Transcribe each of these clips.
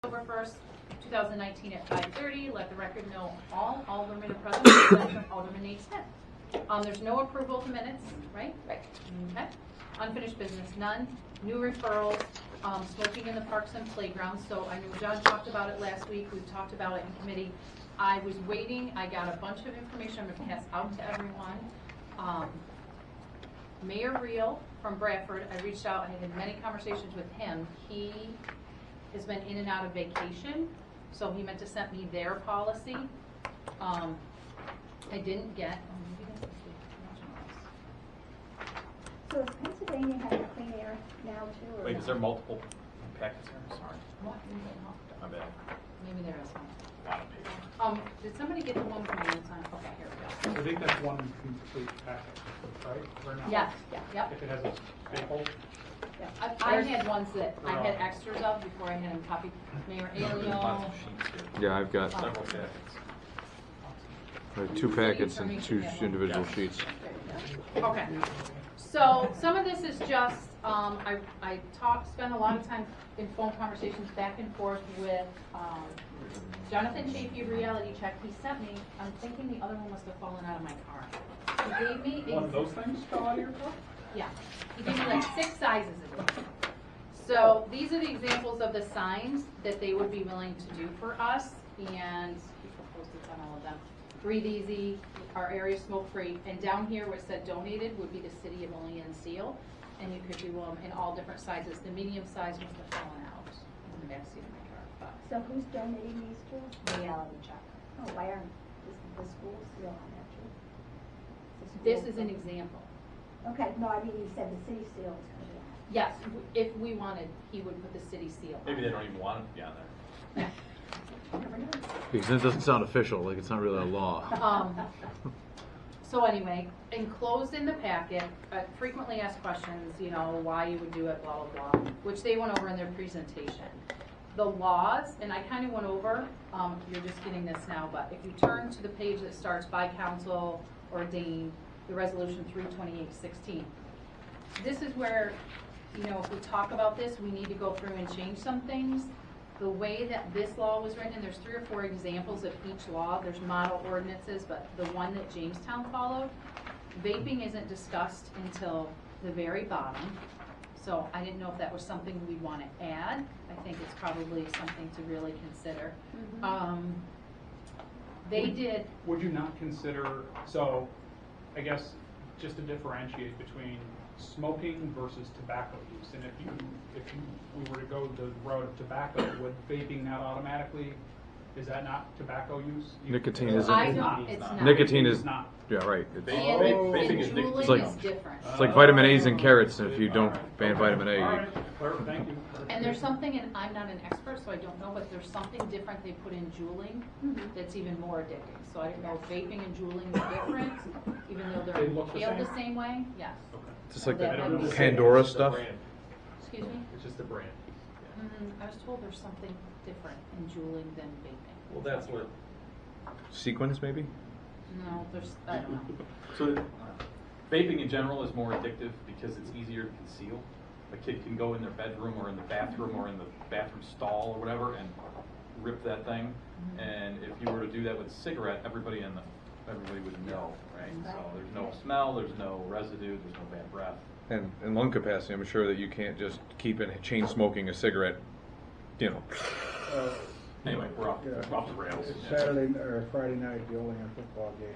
October 1st, 2019 at 5:30. Let the record know all aldermen are present, except for Alderman Nate Smith. There's no approval of the minutes, right? Right. Okay. Unfinished business, none. New referrals, smoking in the parks and playgrounds. So I know John talked about it last week. We've talked about it in committee. I was waiting. I got a bunch of information I'm going to pass out to everyone. Mayor Reel from Bradford, I reached out. I had many conversations with him. He has been in and out of vacation, so he meant to send me their policy. I didn't get. So is Pennsylvania having clean air now too? Or Wait, not? is there multiple packets here? Sorry. What? My bad. Maybe there is one. A lot of paper. Did somebody get the one from Amazon? Okay, here we go. I think that's one complete packet, right? Or not? Yes, yeah, yep. If it has a staple. Yeah. I had ones that I had extras of before I had them copied. Mayor There's lots Alio. of sheets here. Yeah, I've got Several packets. 2 packets and 2 individual sheets. Okay. So some of this is just, I spent a lot of time in phone conversations back and forth with Jonathan Chafee, Reality Check. He sent me, I'm thinking the other one must have fallen out of my car. He gave me One of those things fell out of your car? Yeah, he gave me like 6 sizes of them. So these are the examples of the signs that they would be willing to do for us, and we posted on all of them. Breathe Easy, our area smoke free, and down here where it said donated would be the City of Olean seal, and you could do them in all different sizes. The medium size must have fallen out in the back seat of my car. So who's donating these to? But Reality Check. Oh, why aren't the schools still on that too? This is an example. Okay, no, I mean you said the city seal is going to be on. Yes, if we wanted, he would put the city seal. Maybe they don't even want it to be on there. Never know. Because it doesn't sound official, like it's not really a law. So anyway, enclosed in the packet, frequently asked questions, you know, why you would do it, blah, blah, blah, which they went over in their presentation. The laws, and I kind of went over, you're just getting this now, but if you turn to the page that starts by council ordained, the resolution 32816, this is where, you know, if we talk about this, we need to go through and change some things. The way that this law was written, and there's 3 or 4 examples of each law. There's model ordinances, but the one that Jamestown followed, vaping isn't discussed until the very bottom. So I didn't know if that was something we'd want to add. I think it's probably something to really consider. They did. Would you not consider, so I guess just to differentiate between smoking versus tobacco use, and if we were to go the road of tobacco, would vaping not automatically, is that not tobacco use? Nicotine isn't. I don't, it's not. Nicotine is, It's not. yeah, right. And Vaping is juuling It's like- is different. It's like vitamin A's and carrots, and if you don't ban vitamin All A, right, clear, thank you. And there's something, and I'm not an expert, so I don't know, but there's something different they put in juuling that's even more addicting. So I don't know if vaping and juuling is different, even though They they're look the inhaled the same? same way. Yes. it's just like That the might be- Pandora stuff. Excuse me? It's just a brand. I was told there's something different in juuling than vaping. Well, that's what. Sequins, maybe? No, there's, I don't know. So vaping in general is more addictive because it's easier to conceal. A kid can go in their bedroom or in the bathroom or in the bathroom stall or whatever and rip that thing. And if you were to do that with a cigarette, everybody would know, right? So there's no smell, there's no residue, there's no bad breath. And in lung capacity, I'm sure that you can't just keep chain smoking a cigarette, you know. Anyway, we're off the rails. Saturday or Friday night, the Olean football game,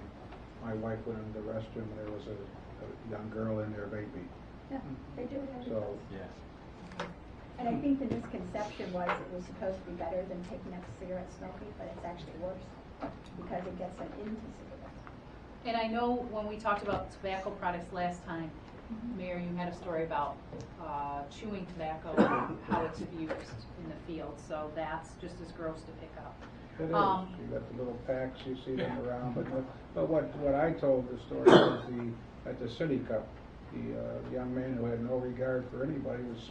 my wife went into the restroom and there was a young girl in there vaping. Yeah, they do it. So, Yeah. And I think the misconception was it was supposed to be better than taking up cigarette smoking, but it's actually worse because it gets them into cigarettes. And I know when we talked about tobacco products last time, Mayor, you had a story about chewing tobacco and how it's abused in the field. So that's just as gross to pick up. it is, you got the little packs, you see them around, but what I told the story was at the City Cup, the young man who had no regard for anybody was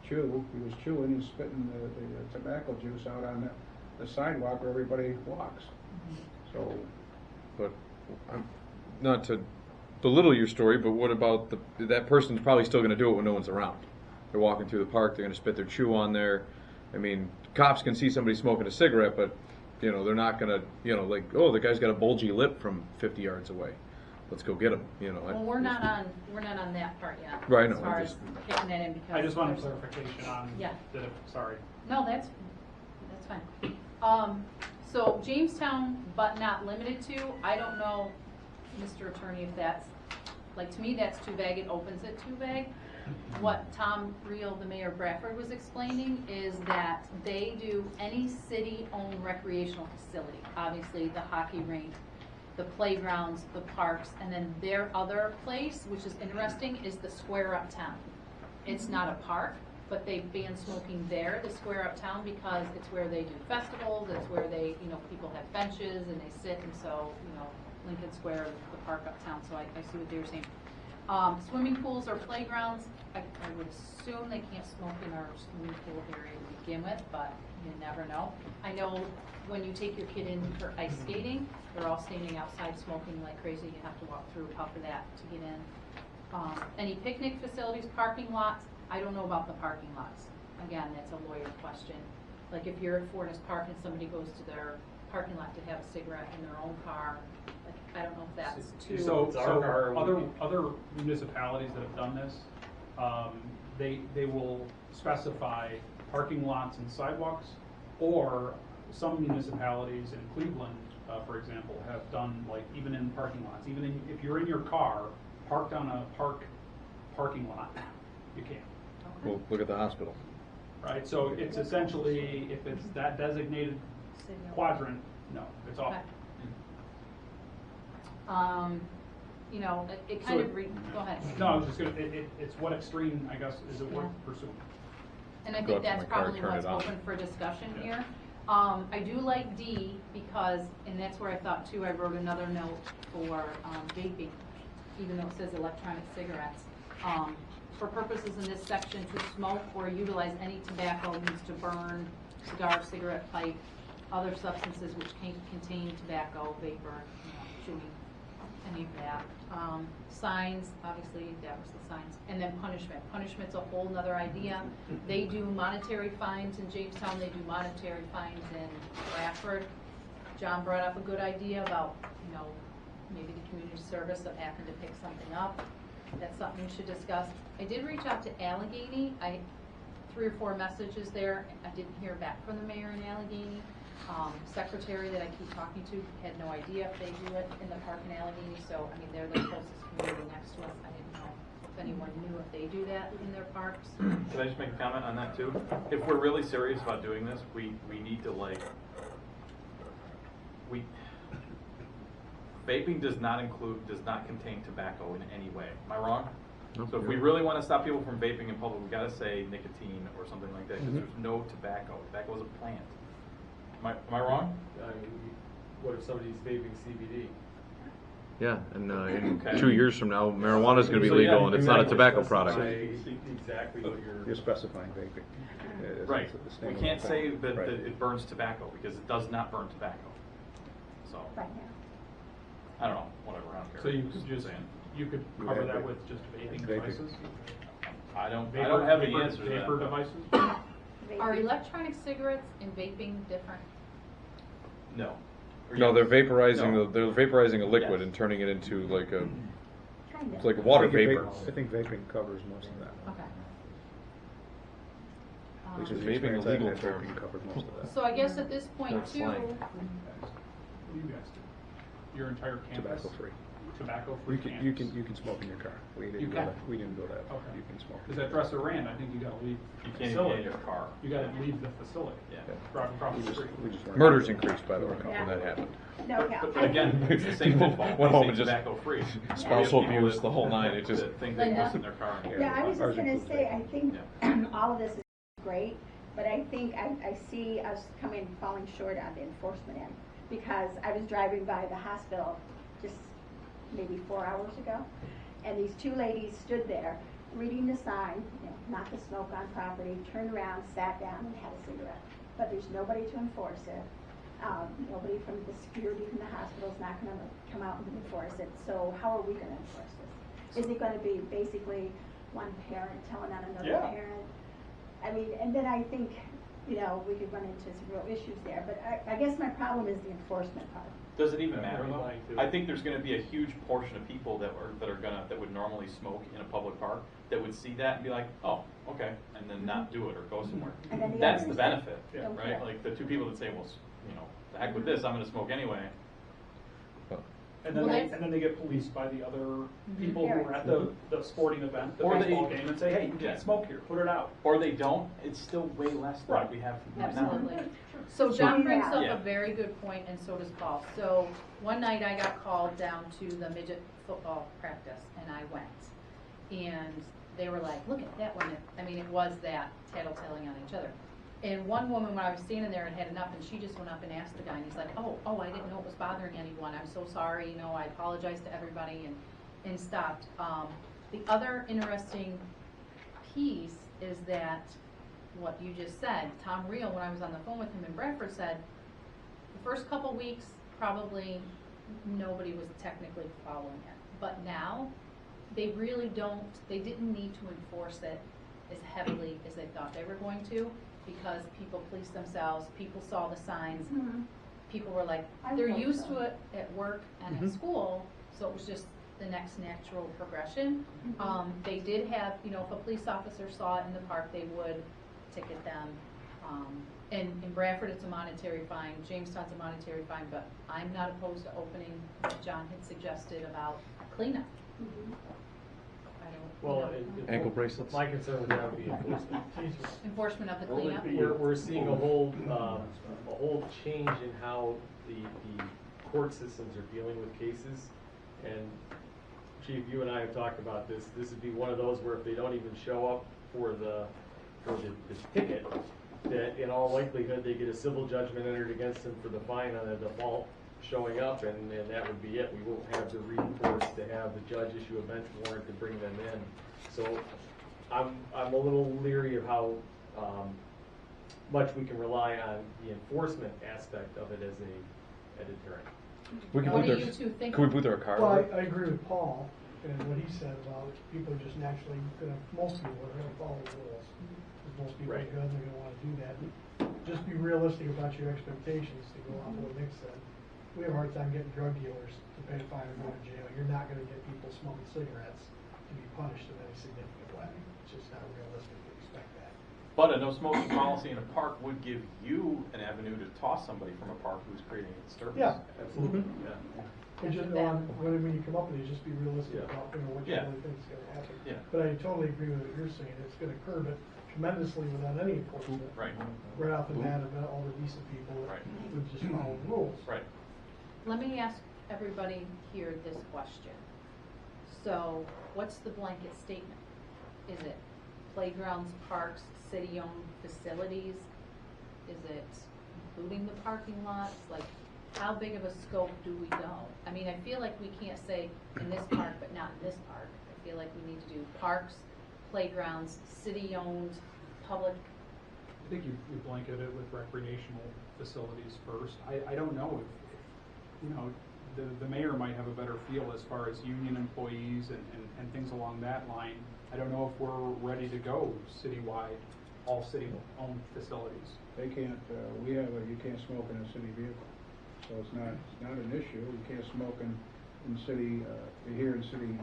he was chewing and spitting the tobacco juice out on the sidewalk where everybody walks. So, But not to belittle your story, but what about that person's probably still going to do it when no one's around. They're walking through the park, they're going to spit their chew on there. I mean, cops can see somebody smoking a cigarette, but, you know, they're not gonna, you know, like, oh, the guy's got a bulgy lip from 50 yards away. Let's go get him, you know. Well, we're not on that part yet. Right, no, As far I'm as just- kicking that in because. I just wanted there's- clarification on Yeah. that, sorry. No, that's fine. So Jamestown, but not limited to, I don't know, Mr. Attorney, if that's, like, to me, that's too vague, it opens it too vague. What Tom Reel, the mayor of Bradford, was explaining is that they do any city-owned recreational facility, obviously the hockey rink, the playgrounds, the parks, and then their other place, which is interesting, is the square uptown. It's not a park, but they ban smoking there, the square uptown, because it's where they do festivals, it's where they, you know, people have benches and they sit, and so, you know, Lincoln Square, the park uptown, so I see what they were saying. Swimming pools or playgrounds, I would assume they can't smoke in our swimming pool area to begin with, but you never know. I know when you take your kid in for ice skating, they're all standing outside smoking like crazy. You have to walk through a puff of that to get in. Any picnic facilities, parking lots, I don't know about the parking lots. Again, that's a lawyer question. Like if you're at Fortis Park and somebody goes to their parking lot to have a cigarette in their own car, like, I don't know if that's too. So It's our car, other municipalities that have done this, they will specify parking lots and sidewalks, or some municipalities in Cleveland, for example, have done, like, even in parking lots, if you're in your car, parked on a parking lot, you can't. Well, look at the hospital. Right, so it's essentially, if it's that designated quadrant, no, it's off. Okay. You know, it kind So of go ahead. No, I was just gonna, it's what extreme, I guess, is it worth Yeah. pursuing? And I Go think up to that's my car, probably turn what's it on. open for discussion Yeah. here. I do like D because, and that's where I thought too, I wrote another note for vaping, even though it says electronic cigarettes. For purposes in this section, to smoke or utilize any tobacco means to burn, cigar, cigarette pipe, other substances which contain tobacco, vapor, you know, chewing, any of that. Signs, obviously, that was the signs. And then punishment. Punishment's a whole nother idea. They do monetary fines in Jamestown, they do monetary fines in Bradford. John brought up a good idea about, you know, maybe the community service of having to pick something up. That's something we should discuss. I did reach out to Allegheny. 3 or 4 messages there. I didn't hear back from the mayor in Allegheny. Secretary that I keep talking to had no idea if they do it in the park in Allegheny, so, I mean, they're the closest community next to us. I didn't know if anyone knew if they do that in their parks. Can I just make a comment on that too? If we're really serious about doing this, we need to vaping does not contain tobacco in any way. Am I wrong? Nope, So if we you're really want to stop people from vaping in public, we got to say nicotine or something like that, because there's no tobacco. Tobacco is a plant. Am I wrong? What if somebody's vaping CBD? Yeah, and in Okay. 2 years from now, marijuana is going to be So, yeah, legal, and it's not a exactly. tobacco Specify product. Exactly what You're you're. specifying vaping. It's Right. the We same can't thing. say that Right. it burns tobacco, because it does not burn tobacco. So, Right now. I don't know, whatever, I don't care. So you could just, saying. you could You cover have that vape- with just vaping vaping. devices? I don't Vapor- have the vapor- answer to that. Vapor but- devices? Are electronic cigarettes and vaping different? No. Or No, yes. they're vaporizing. No. They're vaporizing a liquid Yes. and turning it into like a. Kind It's of. like water I think vapor. I think vaping covers most of that. Okay. At least Is the vaping a experience I've legal had, term? vaping covers most of that. So I guess at this point That's too, slang. What do you guys do? Your entire campus? Tobacco free. Tobacco-free campus? You can smoke in your car. We You didn't go can? that. We didn't go that. far. Okay. You can smoke. Because at Dresser Rand, I think you gotta leave You the can't even get facility. in your car. You gotta leave the facility. Yeah. Across We the just, street. we just weren't- Murders increased, by the way, Yeah. when that happened. No, But again, it's the same pitfall. Went They home say and just tobacco free. spousal abuse, the whole nine. It just. That think they Linda? put in their car. and- Yeah, I was Ours just gonna includes say, vaping. I think all of this is great, but I think I see us falling short on the enforcement end. Because I was driving by the hospital just maybe 4 hours ago, and these 2 ladies stood there reading the sign, you know, not to smoke on property, turned around, sat down, and had a cigarette. But there's nobody to enforce it. Nobody from the security from the hospital is not gonna come out and enforce it. So how are we gonna enforce this? Is it gonna be basically one parent telling on another Yeah. parent? I mean, and then I think, you know, we could run into some real issues there. But I guess my problem is the enforcement part. Does it even matter though? Mine too. I think there's gonna be a huge portion of people that would normally smoke in a public park, that would see that and be like, oh, okay, and then not do it or go somewhere. And then the That's the others benefit, that don't right? care. Like the two people that say, well, you know, the heck with this, I'm gonna smoke anyway. And then Well, they, that's- and then they get policed by the other people who are at Parents. the sporting event, the Or they- baseball game, and say, hey, you Yeah. can't smoke here, put it out. Or they don't, it's still way less than what Right. we have right now. Absolutely. So John brings up Yeah. a very good point, and so does Paul. So one night I got called down to the midget football practice, and I went. And they were like, look at that one. I mean, it was that tattletaling on each other. And one woman, when I was standing there and had enough, and she just went up and asked the guy, and he's like, oh, I didn't know it was bothering anyone. I'm so sorry, you know, I apologize to everybody, and stopped. The other interesting piece is that what you just said, Tom Reel, when I was on the phone with him in Bradford, said the first couple weeks probably nobody was technically following it, but now they really didn't need to enforce it as heavily as they thought they were going to, because people policed themselves, people saw the signs, people were like, I they're hope used so. to it at work and at school, so it was just the next natural progression. They did have, you know, if a police officer saw it in the park, they would ticket them. And in Bradford, it's a monetary fine. Jamestown's a monetary fine, but I'm not opposed to opening what John had suggested about cleanup. I don't, Well, you know, Ankle bracelets? My concern would have to be enforcement. enforcement of the cleanup. We're seeing a whole change in how the court systems are dealing with cases. And Chief, you and I have talked about this. This would be one of those where if they don't even show up for the ticket, that in all likelihood they get a civil judgment entered against them for the fine on a default showing up, and that would be it. We won't have the recourse to have the judge issue a bench warrant to bring them in. So I'm a little leery of how much we can rely on the enforcement aspect of it as a deterrent. We can What put do their, you two think? can we put their car Well, away? I agree with Paul and what he said about people are just naturally gonna, most people are gonna follow the rules. Because most people are Right. good, they're gonna wanna do that. Just be realistic about your expectations, to go off of what Nick said. We have a hard time getting drug dealers to pay a fine or go to jail. You're not gonna get people smoking cigarettes to be punished in any significant way. It's just not realistic to expect that. But a no smoking policy in a park would give you an avenue to toss somebody from a park who's creating a disturbance. Yeah. Absolutely, yeah. But just, when you come up with it, just be realistic Yeah. about, you know, what you Yeah. really think is gonna happen. Yeah. But I totally agree with what you're saying, it's gonna curb it tremendously without any enforcement. Right, Right off the bat about all the decent people that Right. would just follow the rules. right. Let me ask everybody here this question. So, what's the blanket statement? Is it playgrounds, parks, city-owned facilities? Is it including the parking lots? Like, how big of a scope do we go? I mean, I feel like we can't say in this park, but not in this park. I feel like we need to do parks, playgrounds, city-owned, public. I think you blanket it with recreational facilities first. I don't know if you know, the mayor might have a better feel as far as union employees and things along that line. I don't know if we're ready to go citywide, all city-owned facilities. They can't, you can't smoke in a city vehicle, so it's not an issue. You can't smoke in city, here in city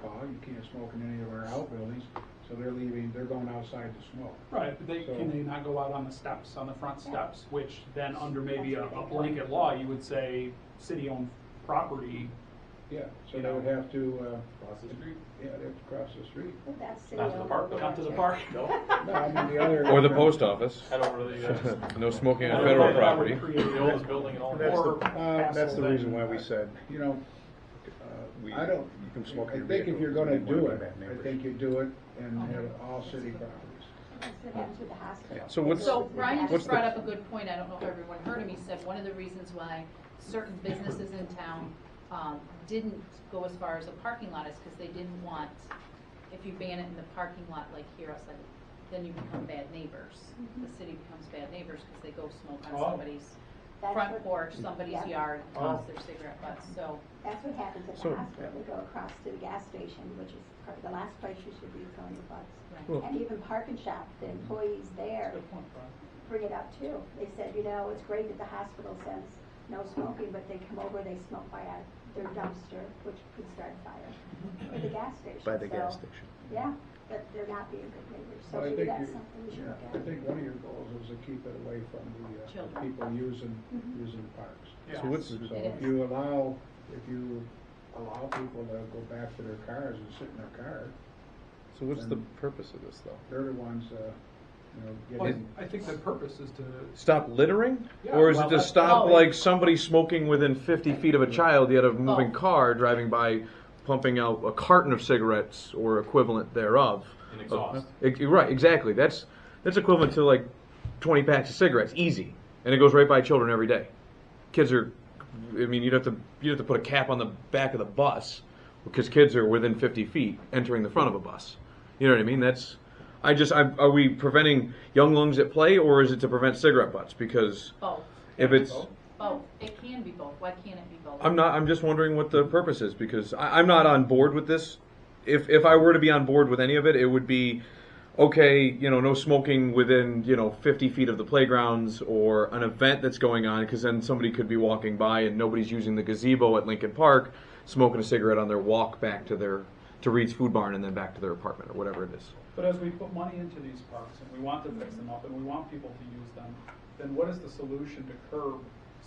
hall, you can't smoke in any of our outbuildings, so they're going outside to smoke. Right, but can they not go out on the steps, on the front steps, which then under maybe a blanket law, you would say city-owned property. Yeah, so they would have to, Across the street? yeah, they have to cross the street. Well, that's city Not to the owned park, over but Not to the there. park. No. No, I mean, the other. Or the post office. Head over to the, No smoking on That federal would property. create the oldest building in all of That's Florida. that's the Castle. reason why we said, you know, I don't, You can smoke I in your think if vehicle. you're gonna You wanna do be it, bad I neighbors. think you do it and have all city properties. That's them to the hospital. So what's- So Brian what's just the- brought up a good point, I don't know if everyone heard him, he said one of the reasons why certain businesses in town didn't go as far as a parking lot is because they didn't want, if you ban it in the parking lot like here outside, then you become bad neighbors. The city becomes bad neighbors because they go smoke on Oh. somebody's That's front what- porch, somebody's yeah. yard, toss their cigarette butts, so. That's what happens at So- the hospital. They go across to the gas station, which is the last place you should be throwing your butts. Right. Well- And even Park and Shop, the employees there, Good point, Brian. bring it up too. They said, you know, it's great that the hospital says no smoking, but they come over, they smoke by their dumpster, which could start a fire, or the gas station. By the So, gas station. Yeah, but they're not being good neighbors, so Well, I maybe think that's you- something we should yeah, look I at. think one of your goals is to keep it away from the Children. people using Mhm. the parks. Yeah. So what's, So It if is. you allow people to go back to their cars and sit in their car, so what's the purpose of this though? they're the ones, Well, getting. I think the purpose is to, Stop littering? Yeah, Or is well, it to that's- stop Oh. like somebody smoking within 50 feet of a child, yet a moving Oh. car driving by pumping out a carton of cigarettes or equivalent thereof? An exhaust. Right, exactly. That's equivalent to like 20 packs of cigarettes, easy. And it goes right by children every day. Kids are, I mean, you'd have to put a cap on the back of the bus because kids are within 50 feet entering the front of a bus. You know what I mean? Are we preventing young lungs at play, or is it to prevent cigarette butts? Because Both. if it's, Both. It can be both. Why can't it be both? I'm just wondering what the purpose is, because I'm not on board with this. If I were to be on board with any of it, it would be, okay, no smoking within, 50 feet of the playgrounds or an event that's going on, because then somebody could be walking by and nobody's using the gazebo at Lincoln Park, smoking a cigarette on their walk back to Reed's Food Barn and then back to their apartment or whatever it is. but as we put money into these parks and we want to fix them up and we want people to use them, then what is the solution to curb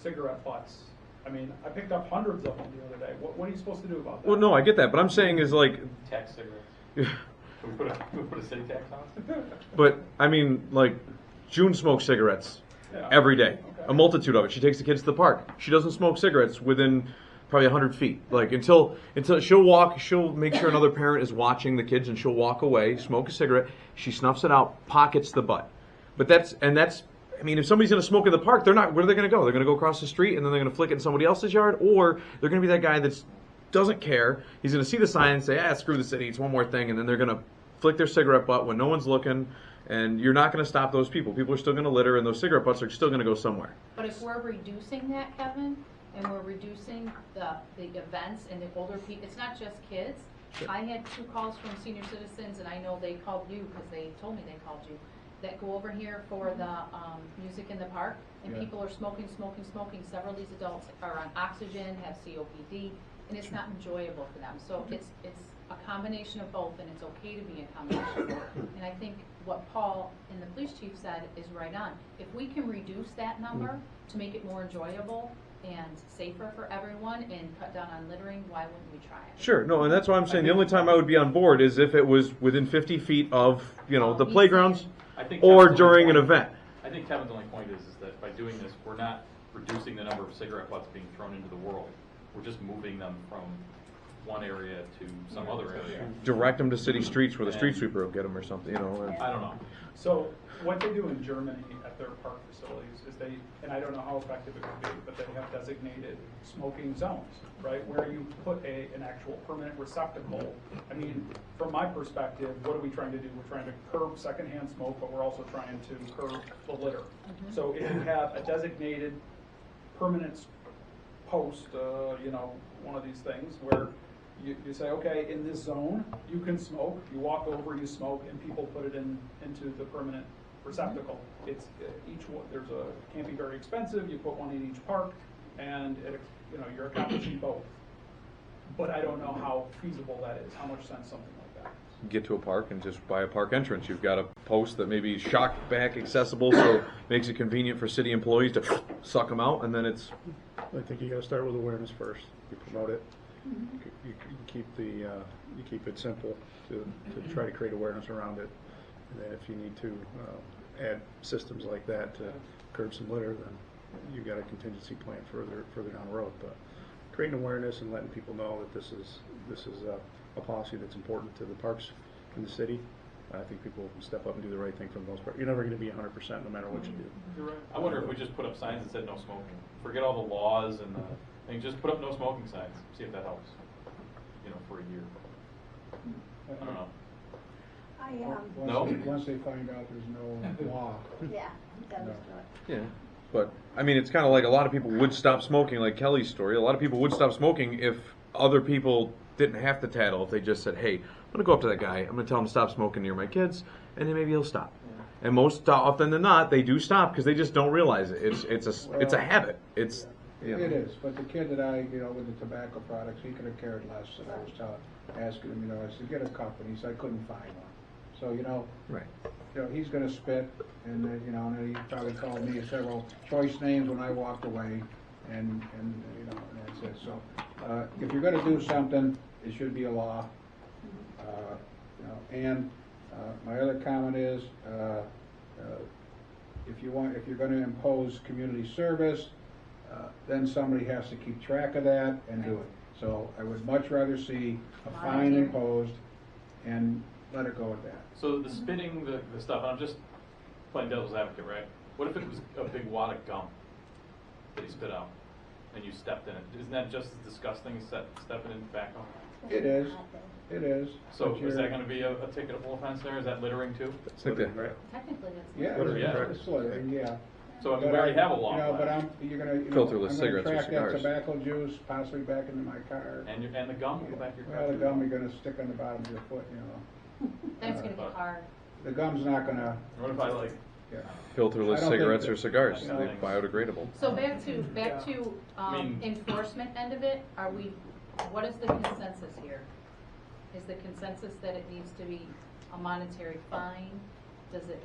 cigarette butts? I mean, I picked up hundreds of them the other day. What are you supposed to do about that? Well, no, I get that, but I'm saying is like, Tax cigarettes. Can we put a city tax on it? but I mean, like, June smokes cigarettes Yeah. every day, Okay. a multitude of it. She takes the kids to the park. She doesn't smoke cigarettes within probably 100 feet. Like until she'll make sure another parent is watching the kids, and she'll walk away, smoke a cigarette. She snuffs it out, pockets the butt. But that's. I mean, if somebody's going to smoke in the park, they're not. Where are they going to go? They're going to go across the street, and then they're going to flick it in somebody else's yard, or they're going to be that guy that doesn't care. He's going to see the sign and say, screw the city, it's one more thing, and then they're going to flick their cigarette butt when no one's looking, and you're not going to stop those people. People are still going to litter, and those cigarette butts are still going to go somewhere. But if we're reducing that, Kevin, and we're reducing the events and the older people, it's not just kids. I had 2 calls from senior citizens, and I know they called you because they told me they called you, that go over here for the music in the park, and Yeah. people are smoking. Several of these adults are on oxygen, have COPD, and it's not enjoyable for them. So it's a combination of both, and it's okay to be a combination of both. And I think what Paul and the police chief said is right on. If we can reduce that number to make it more enjoyable and safer for everyone and cut down on littering, why wouldn't we try it? Sure, no, and that's why I'm saying the only time I would be on board is if it was within 50 feet of, the playgrounds I think or Kevin's during an only point- event. I think Kevin's only point is that by doing this, we're not reducing the number of cigarette butts being thrown into the world. We're just moving them from one area to some other area. Direct them to city streets where the street sweeper will get them or something, and- I don't know. So what they do in Germany at their park facilities is and I don't know how effective it would be, but they have designated smoking zones, right? Where you put an actual permanent receptacle. I mean, from my perspective, what are we trying to do? We're trying to curb secondhand smoke, but we're also trying to curb the litter. So if you have a designated permanent post, one of these things where you say, okay, in this zone, you can smoke, you walk over, you smoke, and people put it into the permanent receptacle. It's each one, can't be very expensive, you put one in each park, and you're accomplishing both. But I don't know how feasible that is, how much sense something like that is. get to a park and just buy a park entrance. You've got a post that may be shock back accessible, so it makes it convenient for city employees to suck them out, and then it's. I think you gotta start with awareness first. You promote it. You keep it simple to try to create awareness around it. And then if you need to add systems like that to curb some litter, then you've got a contingency plan further down the road. But creating awareness and letting people know that this is a policy that's important to the parks in the city. I think people will step up and do the right thing for the most part. You're never going to be 100% no matter what you do. You're right. I wonder if we just put up signs that said no smoking. Forget all the laws and just put up no smoking signs. See if that helps. For a year. I don't know. No? Once they find out there's no law. Yeah, that was good. Yeah, but I mean, it's kind of like a lot of people would stop smoking, like Kelly's story. A lot of people would stop smoking if other people didn't have to tattle. If they just said, "Hey, I'm gonna go up to that guy. I'm gonna tell him to stop smoking near my kids," and then maybe he'll stop. And most often than not, they do stop because they just don't realize it. It's a habit. It's you know. It is, but the kid that with the tobacco products, he could have cared less. And I was asking him, I said, get a cup, and he said, I couldn't find one. So, Right. He's going to spit, and and then he probably called me several choice names when I walked away, and that's it. So, if you're going to do something, it should be a law. And my other comment is, if you're going to impose community service, then somebody has to keep track of that and do it. So I would much rather see a fine imposed and let it go at that. So the spitting, the stuff, I'm just playing devil's advocate, right? What if it was a big wad of gum that he spit out and you stepped in it? Isn't that just as disgusting as stepping in tobacco? It is. It is. So But is that going to be a ticketable offense there? Is that littering too? It's like that. Technically, that's. Yeah, Littering, yeah. it's littering, yeah. So I mean, we already have a law. But you're gonna, Filterless cigarettes or track that cigars. tobacco juice possibly back into my car. And the gum will go back to your car. Well, the gum you're gonna stick on the bottom of your foot, That's gonna be hard. The gum's not gonna, What if I yeah. Filterless I don't think cigarettes that- or cigars. you know, They're biodegradable. So back to I mean- enforcement end of it, what is the consensus here? Is the consensus that it needs to be a monetary fine? Does it?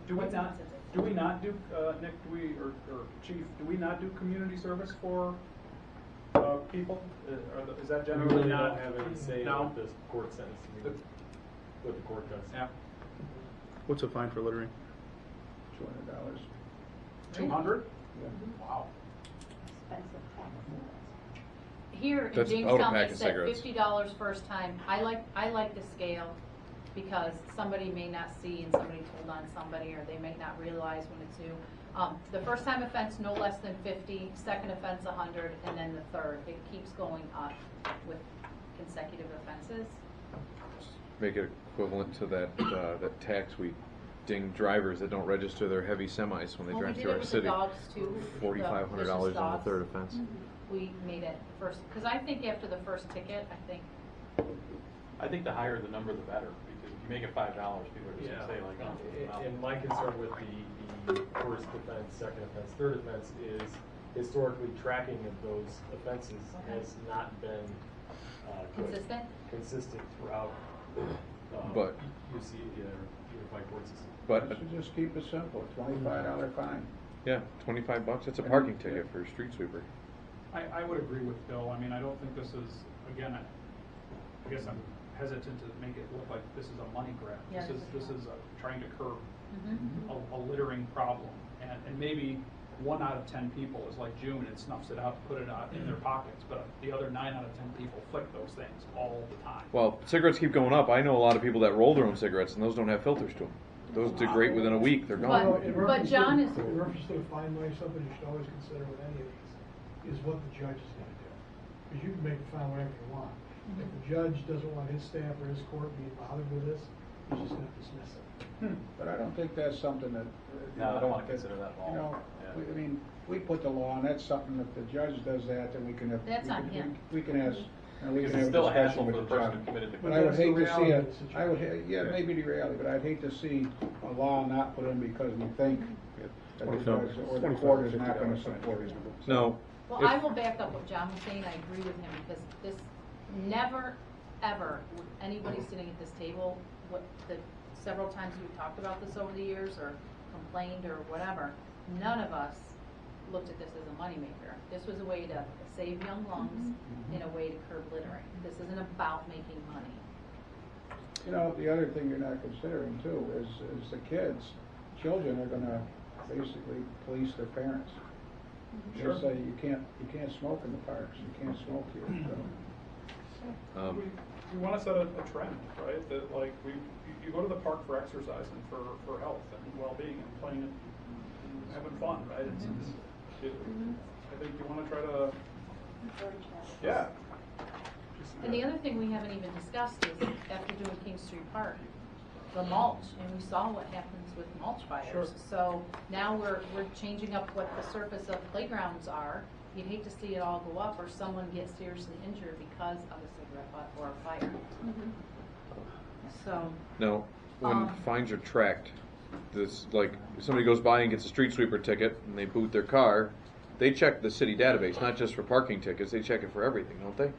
Do we what's the not, consensus? do we not do, Nick, or Chief, do we not do community service for, people? Is that We generally really not? don't have any say in No? what this court sentence, what the court does. Yeah, What's a fine for littering? $200. 200? Yeah. Wow. Expensive tax. Here in That's out of Jamestown, pack they of said cigarettes. $50 first time. I like the scale because somebody may not see and somebody told on somebody, or they may not realize when it's new. The first time offense, no less than 50, second offense 100, and then the third. It keeps going up with consecutive offenses. Make it equivalent to that that tax we ding drivers that don't register their heavy semis when they Well, we drive did through it our with city. the dogs too. $4,500 on the dogs. third offense. We made it first, because I think after the first ticket, I think the higher the number, the better, because if you make it $5, people are just going to say like, oh, wow. And my concern with the first offense, second offense, third offense is historically tracking of those offenses has not been good. Consistent throughout. But- you see unified court system. But You should just keep it simple, $25 fine. yeah, $25. It's a parking ticket for a street sweeper. I would agree with Bill. I mean, I don't think this is, again, I guess I'm hesitant to make it look like this is a money grab. Yeah, This is trying to curb Mhm. a littering problem. And maybe 1 out of 10 people is like June and snuffs it out, put it out in their pockets, but the other 9 out of 10 people flick those things all the time. Well, cigarettes keep going up. I know a lot of people that roll their own cigarettes, and those don't have filters to them. Those degrade within a week. They're But- gone. but John is- In reference to the fine money, something you should always consider with any of these is what the judge is gonna do. Because you can make the fine whatever you want. If the judge doesn't want his staff or his court being bothered with this, he's just gonna dismiss it. But I don't think that's something that. No, I don't want to consider that at all. Yeah. We put the law, and that's something, if the judge does that, then we can have. That's on him. We can ask, we Because can it's have a still a discussion hassle with for the the person judge. who committed the But crime. I would That's the hate to see reality it, of the situation. yeah, maybe the reality, but I'd hate to see a law not put in because we think that the judge or the court is not gonna support it. No. Well, If- I will back up what John was saying. I agree with him, because this never, ever, would anybody sitting at this table, the several times we've talked about this over the years, or complained, or whatever, none of us looked at this as a moneymaker. This was a way to save young lungs, in a way to curb littering. This isn't about making money. The other thing you're not considering too is the kids. Children are gonna basically police their parents. Sure. They say you can't smoke in the parks, you can't smoke here, so. We want to set a trend, right? That like you go to the park for exercise and for health and well-being and playing and having fun, right? I think you want to try to, yeah. And the other thing we haven't even discussed is, after doing King Street Park, the mulch, and we saw what happens with mulch fires. Sure. So now we're changing up what the surface of playgrounds are. You'd hate to see it all go up, or someone get seriously injured because of a cigarette butt or a fire. So, No. When fines are tracked this, like, if somebody goes by and gets a street sweeper ticket and they boot their car, they check the city database, not just for parking tickets, they check it for everything, don't they?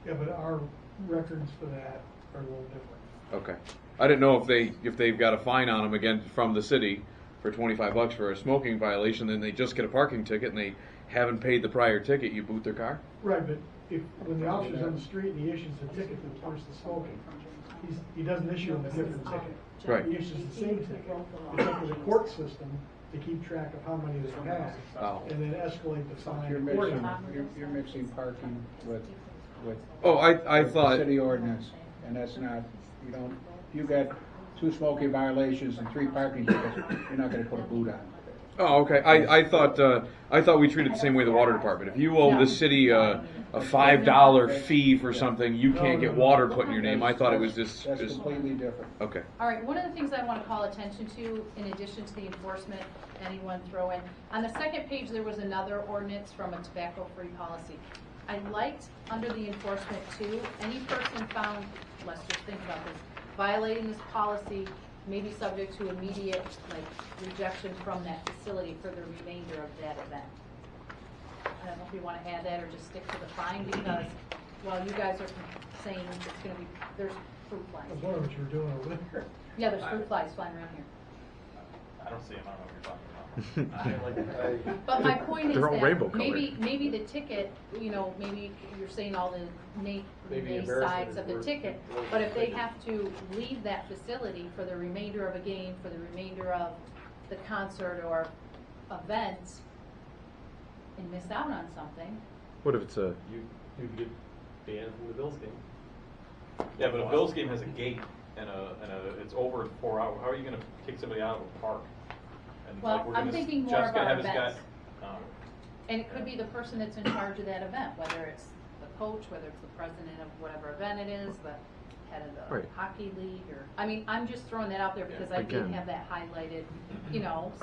Yeah, but our records for that are a little different. Okay. I didn't know if they've got a fine on them again from the city for $25 for a smoking violation, then they just get a parking ticket and they haven't paid the prior ticket, you boot their car? Right, but when the officer's on the street and he issues a ticket for the person smoking, he doesn't issue him a different ticket. Right. He issues the same ticket. It's up to the court system to keep track of how many they have, Oh. and then escalate the fine You're accordingly. you're mixing parking with Oh, I with thought, city ordinance, and that's not, you don't, if you got 2 smoking violations and 3 parking tickets, you're not gonna put a boot on it. oh, okay, I thought we treated the same way the water department. If you owe the city a $5 fee for something, you can't get water put in your name. I thought it was just, That's completely different. okay. All right, one of the things I want to call attention to, in addition to the enforcement, anyone throw in, on the second page, there was another ordinance from a tobacco-free policy. I liked, under the enforcement too, any person found, let's just think about this, violating this policy may be subject to immediate, rejection from that facility for the remainder of that event. I don't know if you want to add that or just stick to the fine, because while you guys are saying it's going to be, there's fruit flies. I was wondering what you were doing over there. Yeah, there's fruit flies flying around here. I don't see them, I don't know what you're talking about. But my point is They're all rainbow that colored. maybe the ticket, maybe you're saying all the Maybe negative embarrassment sides is of the worth- ticket, worth but if they thinking. have to leave that facility for the remainder of a game, for the remainder of the concert or event, and miss out on something, What if it's a, You get banned from the Bills game. Yeah, but a Bills game has a gate and it's over in 4 hours. How are you gonna kick somebody out of a park? And Well, like, we're I'm gonna- thinking more Jeff's of gonna our have his guy- events. and it could be the person that's in charge of that event, whether it's the coach, whether it's the president of whatever event it is, the head of the Right. hockey league, or, I mean, I'm just throwing that out there because I did Again. have that highlighted,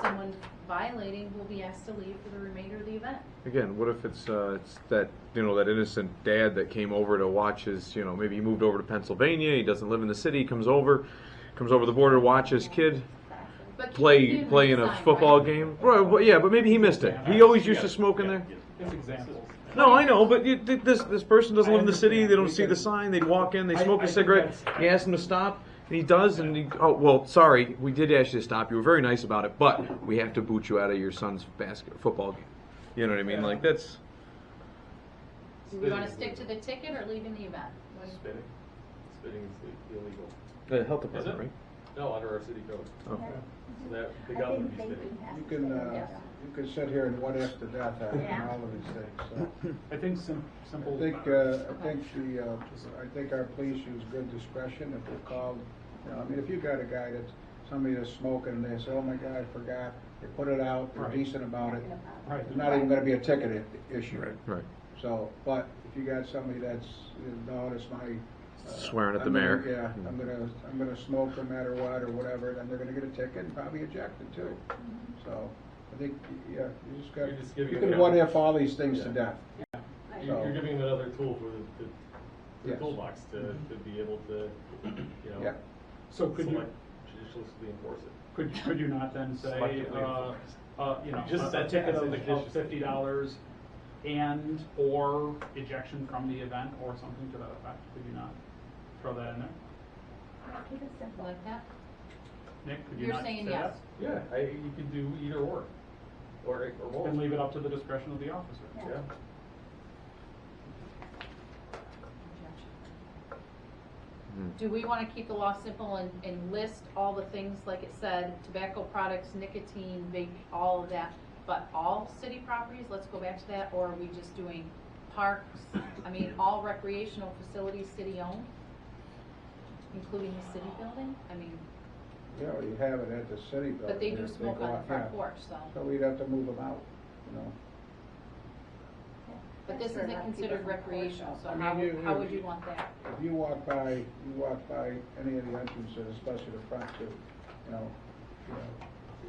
someone violating will be asked to leave for the remainder of the event. again, what if it's that, that innocent dad that came over to watch his, maybe he moved over to Pennsylvania, he doesn't live in the city, comes over the border to watch his kid But play didn't in a resign, football right? game. Right, well, yeah, but maybe he missed it. He always used to smoke in there. It's examples. No, I know, but this person doesn't live in the city. They don't see the sign. They'd walk in. They smoke a cigarette. You ask them to stop, and he does. And oh well, sorry, we did ask you to stop. You were very nice about it, but we have to boot you out of your son's football game. You know what I mean? Like that's. Do we want to stick to the ticket or leave in the event? What do you- Spitting. Spitting is illegal. The health Is department, it? right? No, under our city code. Oh. So that, the I government think would be spitting. vaping has You can sit here and what if to death on Yeah. all of these things, so. I think simple. I think our police use good discretion if they're called, if you got a guy that's, somebody that's smoking and they say, oh my God, I forgot, they put it out, they're Right. decent about it, Right. there's not even gonna be a ticket issue. Right. So, but if you got somebody that's, no, it's my. Swearing at the I'm gonna- mayor. Yeah, I'm gonna smoke no matter what or whatever, then they're gonna get a ticket and probably ejected too. So, I think, yeah, you just got, You're just giving you them can the- what if all these things to Yeah. death. You're giving them another tool for the Yes. toolbox to be able to, Yeah. So could you, judiciously enforce it. could you not then say, Selectively enforce. Just a set ticket as of fictitious. $50 and or ejection from the event or something to that effect? Could you not throw that in there? Keep it simple. Like that? Nick, could you You're not saying say yes. that? Yeah, you could do either or both. And leave it up to the discretion of the officer. Yeah. Yeah. Do we want to keep the law simple and list all the things like it said, tobacco products, nicotine, vape, all of that, but all city properties, let's go back to that, or are we just doing parks, all recreational facilities city owned, including the city building? You already have it at the city building. But they do If smoke go on the out, front yeah. porch, so. So we'd have to move them out, But this Sure, isn't not considered people from recreational, so I mean, how would you want that? If you walk by any of the entrances, especially the front two,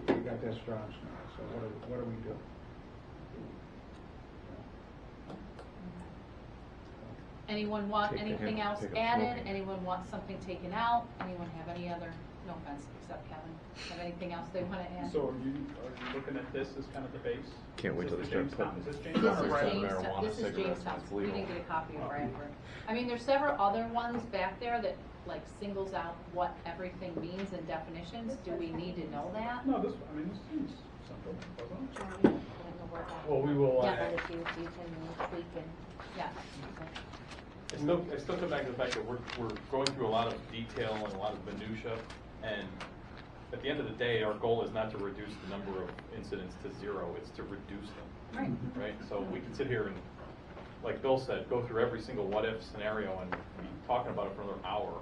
you got that strong smell, so what do we do? Anyone want Take the anything hint, else take up added? smoking. Anyone want something taken out? Anyone have any other no offense, except Kevin. Have anything else they want to add? So are you looking at this as kind of the base? Can't wait Is till this they start Jamestown? putting- Is this This Jamestown is or Bradford? marijuana This is cigarettes, Jamestown. it's We legal. didn't get a copy of Bradford. I mean, there's several other ones back there that like singles out what everything means and definitions. Do we need to know that? No, this, I mean, this seems simple, doesn't it? Well, we will, Yeah, but if you can tweak and, yeah. I still come back to the fact that we're going through a lot of detail and a lot of minutia, and at the end of the day, our goal is not to reduce the number of incidents to zero, it's to reduce them. Right. Right? So we can sit here and, like Bill said, go through every single what-if scenario and be talking about it for another hour,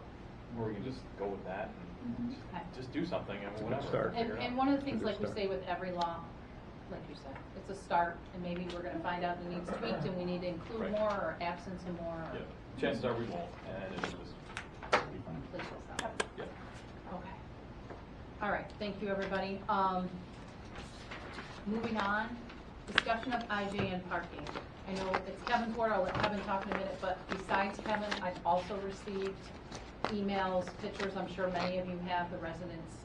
or we can just go with that and just do something and whatever. Start. And one of the things, Good like we start. say with every law, like you said, it's a start, and maybe we're gonna find out it needs tweaked, and we need to include Right. more, or absence some more. Yeah. Chances are we won't, and it'll just be fine. Please will stop. Yeah. Okay. All right, thank you, everybody. Moving on, discussion of IJN parking. I know it's Kevin's board, I'll let Kevin talk in a minute, but besides Kevin, I've also received emails, pictures, I'm sure many of you have, the residents.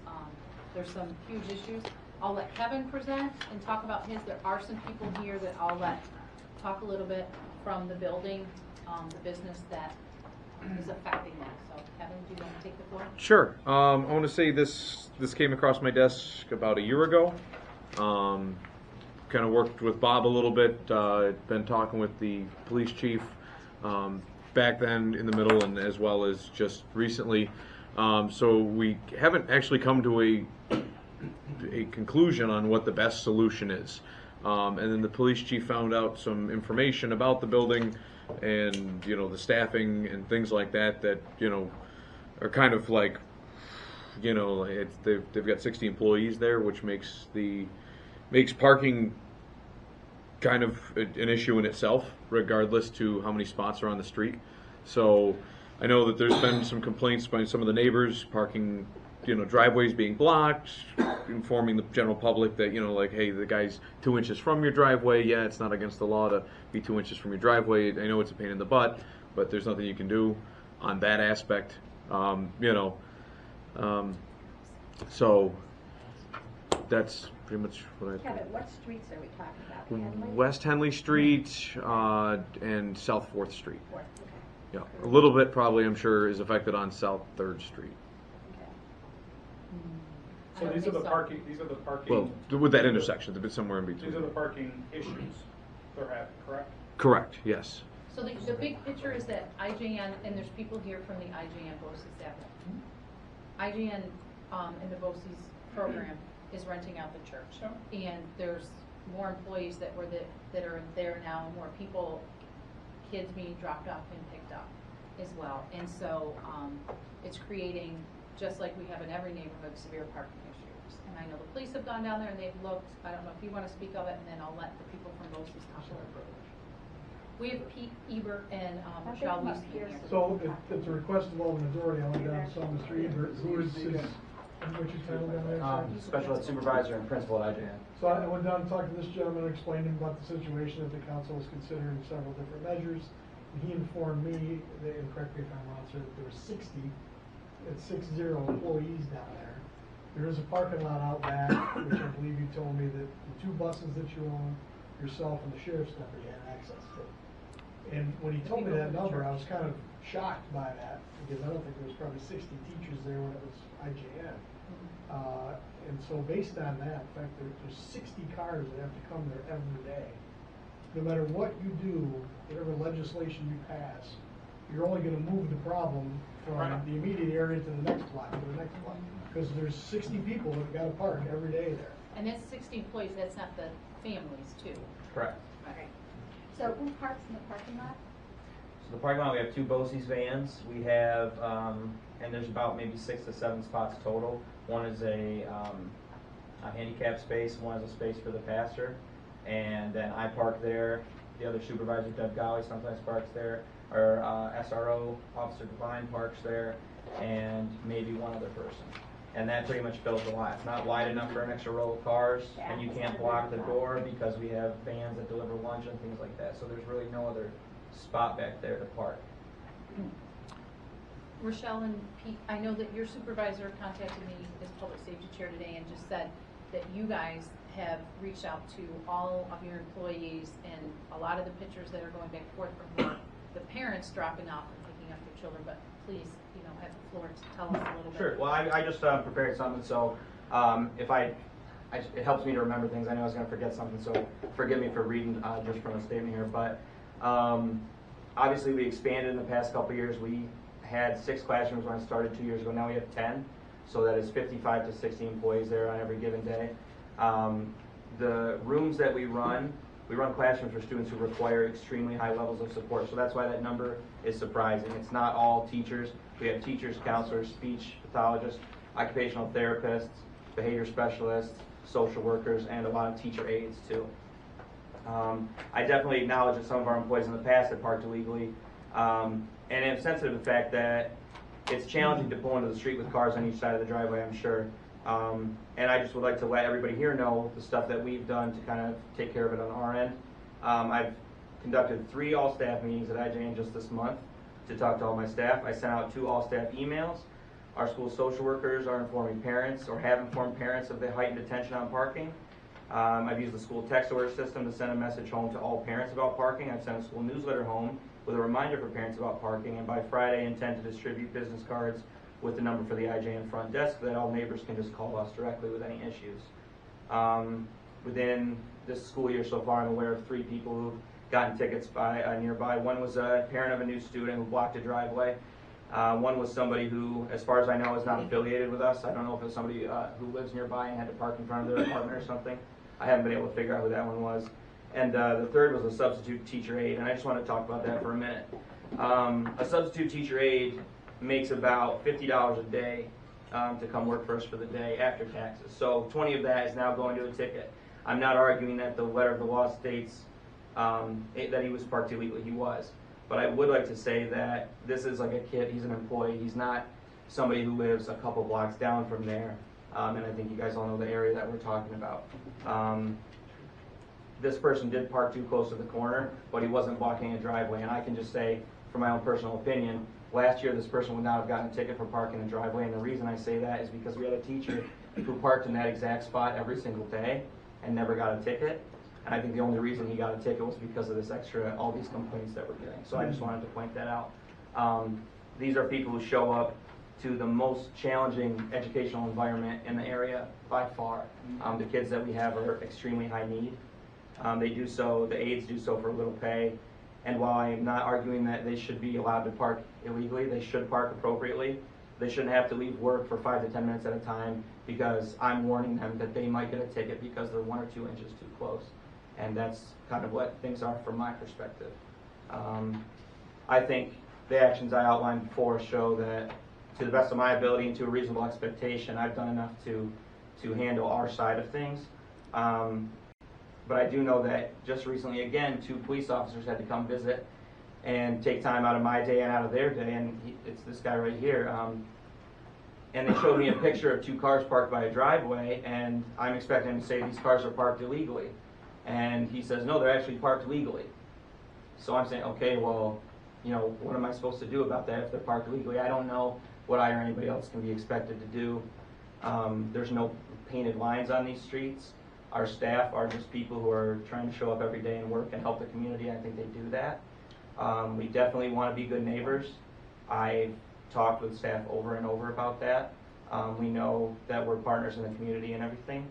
There's some huge issues. I'll let Kevin present and talk about his. There are some people here that I'll let talk a little bit from the building, the business that is affecting that. So Kevin, do you want to take the floor? Sure. I want to say this came across my desk about a year ago. Kind of worked with Bob a little bit. Been talking with the police chief back then in the middle, and as well as just recently. So we haven't actually come to a conclusion on what the best solution is. And then the police chief found out some information about the building and, you know, the staffing and things like that, you know, are kind of like, you know, they've got 60 employees there, which makes parking kind of an issue in itself, regardless to how many spots are on the street. So I know that there's been some complaints by some of the neighbors, parking, you know, driveways being blocked, informing the general public that, you know, like, hey, the guy's 2 inches from your driveway. Yeah, it's not against the law to be 2 inches from your driveway. I know it's a pain in the butt, but there's nothing you can do on that aspect. You know, so that's pretty much what I think. Kevin, what streets are we talking about? Henley? West Henley Street and South 4th Street. Fourth, okay. Yeah, a little bit probably, I'm sure, is affected on South 3rd Street. Okay. I So don't these are think the so. parking, these are the parking. Well, with that intersection, there's somewhere in These are the between. parking issues they're having, correct? Correct, yes. So the big picture is that IJN, and there's people here from the IJN BOCES staff. IJN in the BOCES program is renting out the church. And there's more employees that are there now, and more people, kids being dropped off and picked up as well. And so it's creating, just like we have in every neighborhood, severe parking issues. And I know the police have gone down there and they've looked. I don't know if you want to speak of it, and then I'll let the people from BOCES talk a little bit. We have Pete Ebert and Michelle Wiesman here. So it's a request of all the majority, I went down and saw Mr. Ebert, who is his, what's your title down there? sorry? Special ed supervisor and principal at IJN. So I went down and talked to this gentleman, and explained to him about the situation, that the council was considering several different measures. And he informed me, and correct me if I'm wrong, sir, that there were 60 employees down there. There is a parking lot out back, which I believe you told me that the 2 buses that you own, yourself and the sheriff's deputy had access to. And when he told me that number, I was kind of shocked by that, because I don't think there was probably 60 teachers there when it was IJN. And so based on that, in fact, there's 60 cars that have to come there every day. No matter what you do, whatever legislation you pass, you're only going to move the problem from the immediate area to the next block, to the next block. Because there's 60 people that got to park every day there. And that's 60 employees, that's not the families too. Correct. Right. So who parks in the parking lot? So the parking lot, we have 2 BOCES vans. We have, and there's about maybe 6 to 7 spots total. One is a handicap space, one is a space for the pastor. And then I park there. The other supervisor, Deb Golly, sometimes parks there. Our SRO, Officer Devine, parks there. And maybe one other person. And that pretty much fills the lot. It's not wide enough for an extra row of cars, and you can't block the door because we have vans that deliver lunch and things like that. So there's really no other spot back there to park. Rochelle and Pete, I know that your supervisor contacted me as public safety chair today and just said that you guys have reached out to all of your employees, and a lot of the pictures that are going back and forth from work, the parents dropping off and picking up their children, but please, you know, have the floor to tell us a little bit. Sure. Well, I just prepared something, so it helps me to remember things. I know I was going to forget something, so forgive me for reading just from a statement here. But obviously, we expanded in the past couple of years. We had 6 classrooms when I started 2 years ago. Now we have 10, so that is 55 to 60 employees there on every given day. The rooms that we run classrooms for students who require extremely high levels of support. So that's why that number is surprising. It's not all teachers. We have teachers, counselors, speech pathologists, occupational therapists, behavior specialists, social workers, and a lot of teacher aides too. I definitely acknowledge that some of our employees in the past have parked illegally, and am sensitive to the fact that it's challenging to pull into the street with cars on each side of the driveway, I'm sure. And I just would like to let everybody here know the stuff that we've done to kind of take care of it on our end. I've conducted 3 all-staff meetings at IJN just this month to talk to all my staff. I sent out 2 all-staff emails. Our school social workers are informing parents or have informed parents of the heightened attention on parking. I've used the school text order system to send a message home to all parents about parking. I've sent a school newsletter home with a reminder for parents about parking, and by Friday I intend to distribute business cards with the number for the IJN front desk so that all neighbors can just call us directly with any issues. Within this school year so far, I'm aware of 3 people who've gotten tickets by nearby. One was a parent of a new student who blocked a driveway. One was somebody who, as far as I know, is not affiliated with us. I don't know if it was somebody who lives nearby and had to park in front of their apartment or something. I haven't been able to figure out who that one was. And the third was a substitute teacher aide, and I just want to talk about that for a minute. A substitute teacher aide makes about $50 a day to come work for us for the day after taxes. So 20 of that is now going to a ticket. I'm not arguing that the letter of the law states that he was parked illegally. He was. But I would like to say that this is like a kid. He's an employee. He's not somebody who lives a couple blocks down from there. And I think you guys all know the area that we're talking about. This person did park too close to the corner, but he wasn't blocking a driveway. And I can just say, from my own personal opinion, last year this person would not have gotten a ticket for parking a driveway. And the reason I say that is because we had a teacher who parked in that exact spot every single day and never got a ticket. And I think the only reason he got a ticket was because of this extra, all these complaints that we're getting. So I just wanted to point that out. These are people who show up to the most challenging educational environment in the area by far. The kids that we have are extremely high need. They do so, the aides do so for little pay. And while I am not arguing that they should be allowed to park illegally, they should park appropriately. They shouldn't have to leave work for 5 to 10 minutes at a time because I'm warning them that they might get a ticket because they're 1 or 2 inches too close. And that's kind of what things are from my perspective. I think the actions I outlined before show that, to the best of my ability and to a reasonable expectation, I've done enough to handle our side of things. But I do know that just recently, again, 2 police officers had to come visit and take time out of my day and out of their day, and it's this guy right here. And they showed me a picture of 2 cars parked by a driveway, and I'm expecting him to say these cars are parked illegally. And he says, no, they're actually parked legally. So I'm saying, okay, well, you know, what am I supposed to do about that if they're parked legally? I don't know what I or anybody else can be expected to do. There's no painted lines on these streets. Our staff are just people who are trying to show up every day and work and help the community. I think they do that. We definitely want to be good neighbors. I've talked with staff over and over about that. We know that we're partners in the community and everything.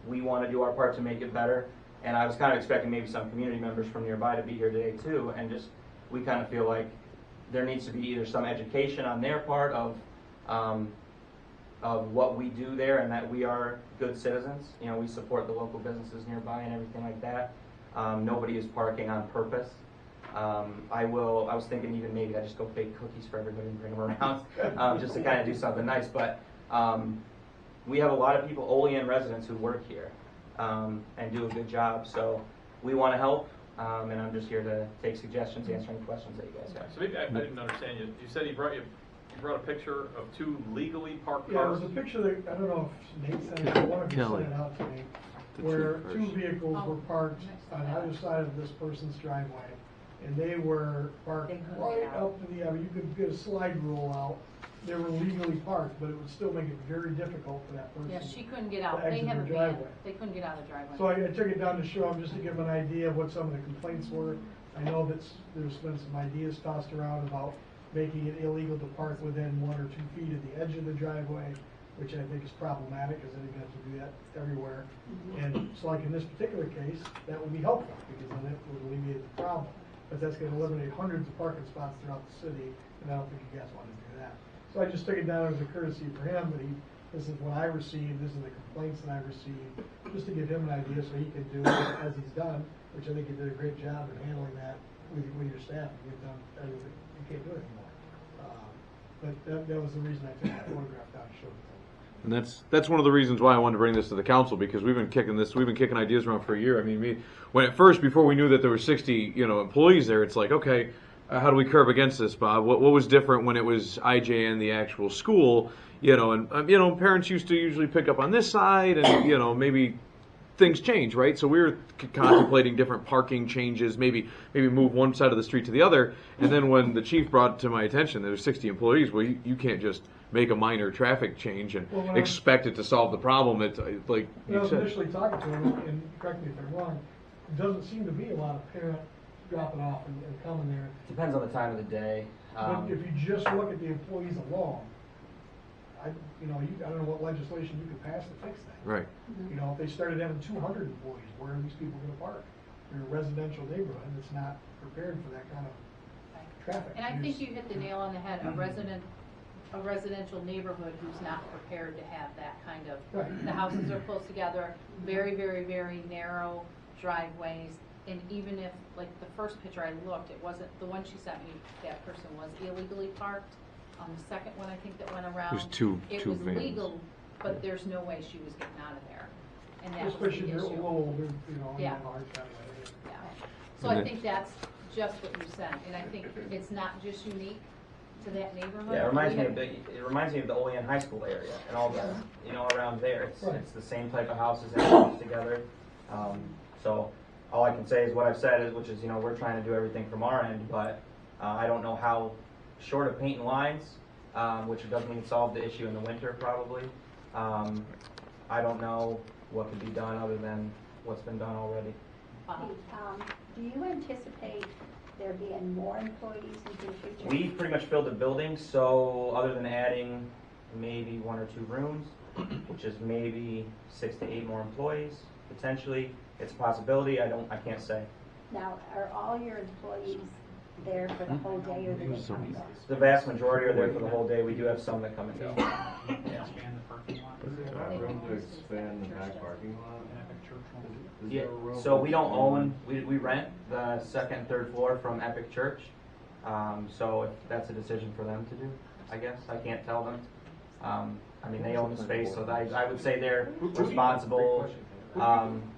We want to do our part to make it better. And I was kind of expecting maybe some community members from nearby to be here today too. And just, we kind of feel like there needs to be either some education on their part of what we do there and that we are good citizens. You know, we support the local businesses nearby and everything like that. Nobody is parking on purpose. I was thinking even maybe I just go bake cookies for everybody and bring them around just to kind of do something nice. But we have a lot of people, Olean residents, who work here and do a good job. So we want to help, and I'm just here to take suggestions, answer any questions that you guys have. So maybe I didn't understand you. You said you brought a picture of 2 legally parked Yeah, it cars? was a picture that, I don't know if Nate sent it, or one of you Kelly. sent it out to me, The where 2 2 cars. vehicles were parked on either side of this person's driveway. and they were parked They couldn't right get out. up to the, I mean, you could get a slide rule out. They were legally parked, but it would still make it very difficult for that person. Yeah, she couldn't get out. to They exit have a their van. driveway. They couldn't get out of the driveway. So I took it down to show them, just to give them an idea of what some of the complaints were. I know that there's been some ideas tossed around about making it illegal to park within 1 or 2 feet of the edge of the driveway, which I think is problematic, because then you have to do that everywhere. And so like in this particular case, that would be helpful, because then it would alleviate the problem. But that's gonna eliminate hundreds of parking spots throughout the city, and I don't think you guys want to do that. So I just took it down as a courtesy for him, but this is what I received, this is the complaints that I received, just to give him an idea so he can do it as he's done, which I think he did a great job in handling that with your staff. You've done everything, you can't do it anymore. But that was the reason I took that photograph down to show it. And that's one of the reasons why I wanted to bring this to the council, because we've been kicking ideas around for a year. I mean, when at first, before we knew that there were 60, employees there, it's like, okay, how do we curb against this, Bob? What was different when it was IJN, the actual school, and parents used to usually pick up on this side, and maybe things change, right? So we were contemplating different parking changes, maybe move one side of the street to the other. And then when the chief brought to my attention there's 60 employees, well, you can't just make a minor traffic change and expect it to solve the problem. It's like When I you was said. initially talking to him, and correct me if I'm wrong, it doesn't seem to be a lot of parent dropping off and coming there. Depends on the time of the day. But if you just look at the employees alone, I don't know what legislation you could pass to fix that. Right. If they started having 200 employees, where are these people gonna park? They're in a residential neighborhood that's not prepared for that kind of traffic. And I think you hit the nail on the head, a residential neighborhood who's not prepared to have that kind of, Right. the houses are close together, very, very, very narrow driveways, and even if, like, the first picture I looked, it wasn't, the one she sent me, that person was illegally parked. On the second one, I think that went around. There's two It was vans. legal, but there's no way she was getting out of there, and that was the Especially if they're a issue. little older, Yeah. a hard time with it. Yeah. So And I it- think that's just what you said, and I think it's not just unique to that neighborhood. Yeah, it reminds me We of have- it reminds me of the Olean High School area and all the, around there. Right. It's the same type of houses and homes together. So all I can say is what I've said, which is, we're trying to do everything from our end, but I don't know how, short of painting lines, which doesn't even solve the issue in the winter probably, I don't know what could be done other than what's been done already. Do you anticipate there being more employees into the future? We pretty much filled the building, so other than adding maybe 1 or 2 rooms, which is maybe 6 to 8 more employees, potentially, it's a possibility, I can't say. Now, are all your employees there for the whole day, or do they come and go? The vast majority are there for the whole day, we do have some that come and go. Expand the parking lot. Room to expand the back parking lot? Epic Church one. Is Yeah, there room so for we don't expanding? own, we rent the 2nd and 3rd floor from Epic Church. So if that's a decision for them to do, I guess, I can't tell them. They own the space, so I would say they're responsible,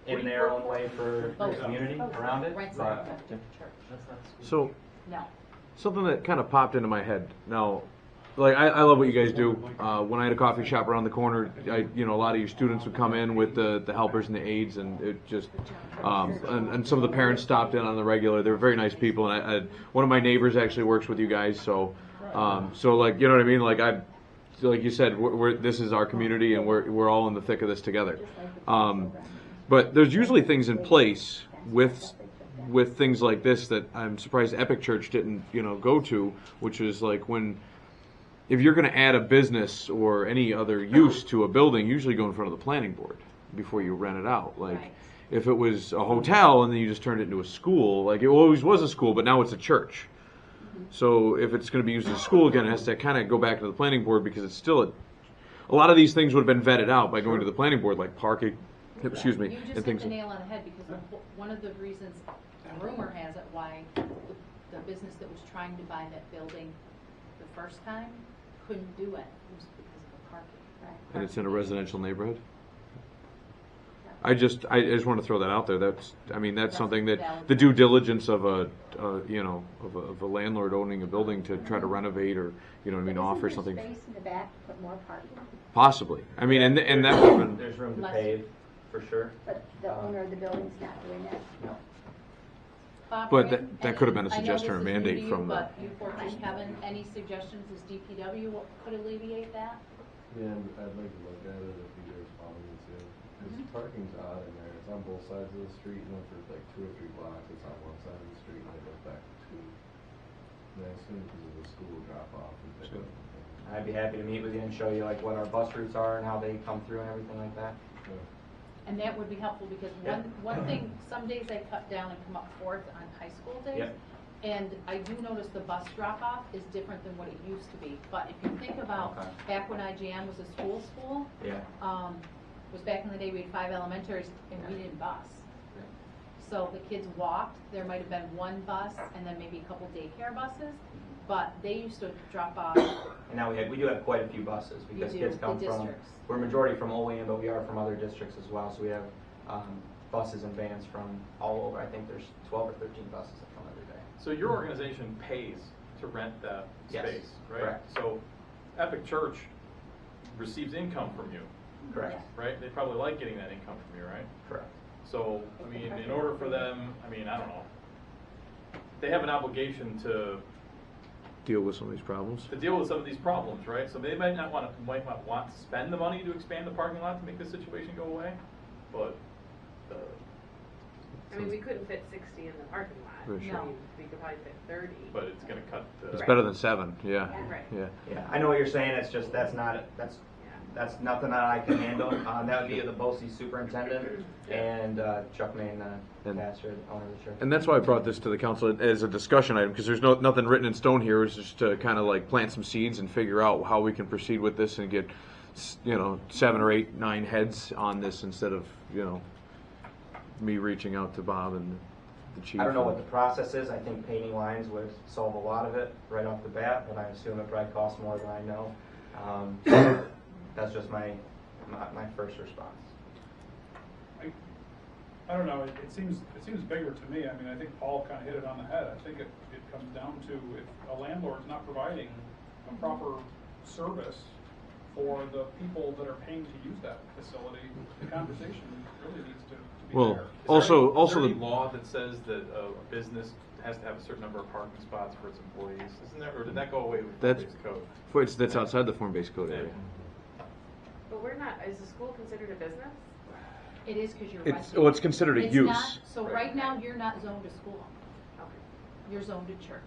in their own way for the community around it, Rents but. out to church. So No. something that kind of popped into my head now. Like I love what you guys do. When I had a coffee shop around the corner, a lot of your students would come in with the helpers and the aides, and it just and some of the parents stopped in on the regular. They're very nice people, and one of my neighbors actually works with you guys. So like what I mean. Like you said, this is our community, and we're all in the thick of this together. But there's usually things in place with things like this that I'm surprised Epic Church didn't go to, which is like if you're going to add a business or any other use to a building, usually go in front of the planning board before you rent it out. Like Right. if it was a hotel and then you just turned it into a school, like it always was a school, but now it's a church. So if it's going to be used as a school again, it has to kind of go back to the planning board, because it's still a lot of these things would have been vetted out by going to the planning board, like parking, You and just hit things. the nail on the head, because one of the reasons, rumor has it, why the business that was trying to buy that building the first time couldn't do it was because of the parking. And it's in a residential neighborhood. I just want to throw that out there. That's something that valid. the due diligence of a landlord owning a building to try to renovate or offer something. Isn't there space in the back to put more parking? Possibly. And that would have been. There's room to Less. pave, for sure. But the owner of the building's not doing that? No. off. But Fran, that and could have been a I know suggestion or this is new mandate to you, from the- But you 14, Kevin, any suggestions as DPW, what could alleviate that? Yeah, and I'd like to look at it if you guys follow me too. Because parking's odd in there. It's on both sides of the street, and then for like 2 or 3 blocks, it's on one side of the street, and it goes back to 2. And I assume because of the school drop off and pick up. I'd be happy to meet with you and show you like what our bus routes are and how they come through and everything like that. And that would be helpful because one thing, some days I cut down and come up Fourth on high school days. Yep. And I do notice the bus drop off is different than what it used to be. But if you think about Okay. back when IJN was a school, Yeah. was back in the day we had 5 elementaries and we didn't bus. So the kids walked, there might have been one bus and then maybe a couple daycare buses, but they used to drop off. And now we do have quite a few buses because You kids do, come the from, districts. we're majority from Olean, but we are from other districts as well. So we have buses and vans from all over. I think there's 12 or 13 buses that come every day. So your organization pays to rent that Yes, space, right? correct. So Epic Church receives income from you, Correct. right? They probably like getting that income from you, right? Correct. So, I mean, in order for them, I mean, I don't know, they have an obligation to Deal with some of these problems. deal with some of these problems, right? So they might not want to spend the money to expand the parking lot to make this situation go away, but I mean, we couldn't fit 60 in the parking lot. For sure. I mean, we could probably fit 30. but it's going to cut the. It's better than 7, yeah. Right. Yeah. Yeah, I know what you're saying. It's just that's nothing that I can handle. That would be the BOCES superintendent and Chuck Main, And- pastor, owner of the church. And that's why I brought this to the council as a discussion item, because there's nothing written in stone here. It's just to kind of like plant some seeds and figure out how we can proceed with this and get, 7 or 8, 9 heads on this instead of, me reaching out to Bob and the chief. I don't know what the process is. I think painting lines would solve a lot of it right off the bat, but I assume it probably costs more than I know. That's just my first response. I don't know, it seems bigger to me. I mean, I think Paul kind of hit it on the head. I think it comes down to if a landlord's not providing a proper service for the people that are paying to use that facility, the conversation really needs to be Well, there. Is there also any the law that says that a business has to have a certain number of parking spots for its employees? Isn't there, or did that go away with the That's- code? that's outside the form-based code area. But we're not, is the school considered a business? It is because you're It's renting. it's considered a It's use. not- So right now, you're not zoned to school. Okay. You're zoned to church.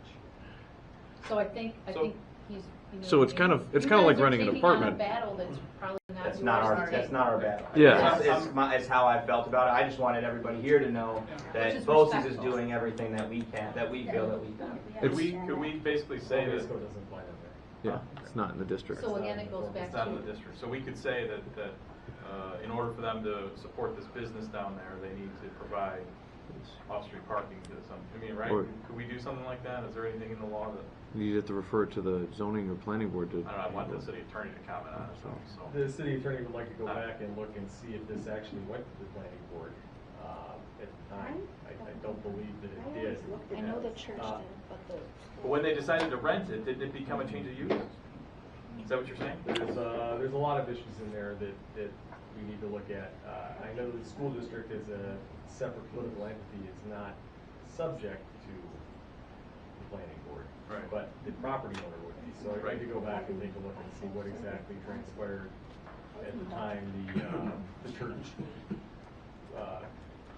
So I think So- he's. you know So what it's I kind mean? of- it's You kind of guys like are renting an taking on a apartment. battle that's probably not That's yours not to our take. that's not our battle. Yeah. It's how I felt about it. I just wanted everybody here to know Which that is BOCES is respectful. doing everything that we can, that we feel that we can. Could we basically say that Form-based code doesn't apply to that. Yeah, it's not in the district. So again, it goes back it's not in to, the district? So we could say that in order for them to support this business down there, they need to provide off-street parking to some, I mean, right? Or- Could we do something like that? Is there anything in the law that, You have to refer it to the zoning or planning board to. I don't know, I want the city attorney to comment on it, so. The city attorney would like to go back and look and see if this actually went to the planning board at the time. I don't believe that it did. I know the church Uh, did, but the. But when they decided to rent it, did it become a change of use? Is that what you're saying? There's a lot of issues in there that we need to look at. I know the school district is a separate political entity, is not subject to the planning board. Right. But the property owner would be, so I need to go back and take a look and see what exactly transpired at the time the church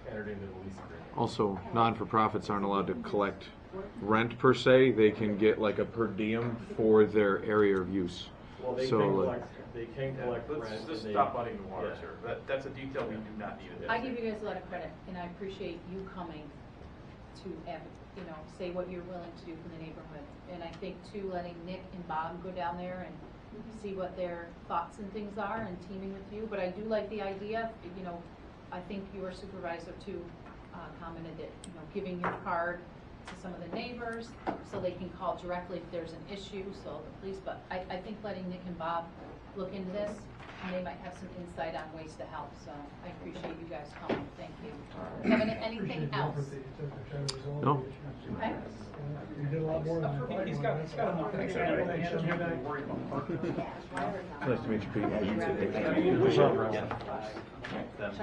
entered into the lease agreement. Also, non-for-profits aren't allowed to collect rent per se. They can get like a per diem for their area of use. Well, they So, can collect rent. Let's just and stop muddying the waters yeah. here. That's a detail we do not need in this. I give you guys a lot of credit, and I appreciate you coming to, say what you're willing to do for the neighborhood. And I think too, letting Nick and Bob go down there and see what their thoughts and things are and teaming with you. But I do like the idea, I think your supervisor too commented that, giving your card to some of the neighbors so they can call directly if there's an issue, so the police, but I think letting Nick and Bob look into this, and they might have some insight on ways to help, so I appreciate you guys coming, thank you. anything Appreciate the else? effort that you took to try to resolve No. the issue. Okay. You did a lot more than I thought. He's got enough things to do, he shouldn't have to worry about parking. Nice to meet you, Pete. That's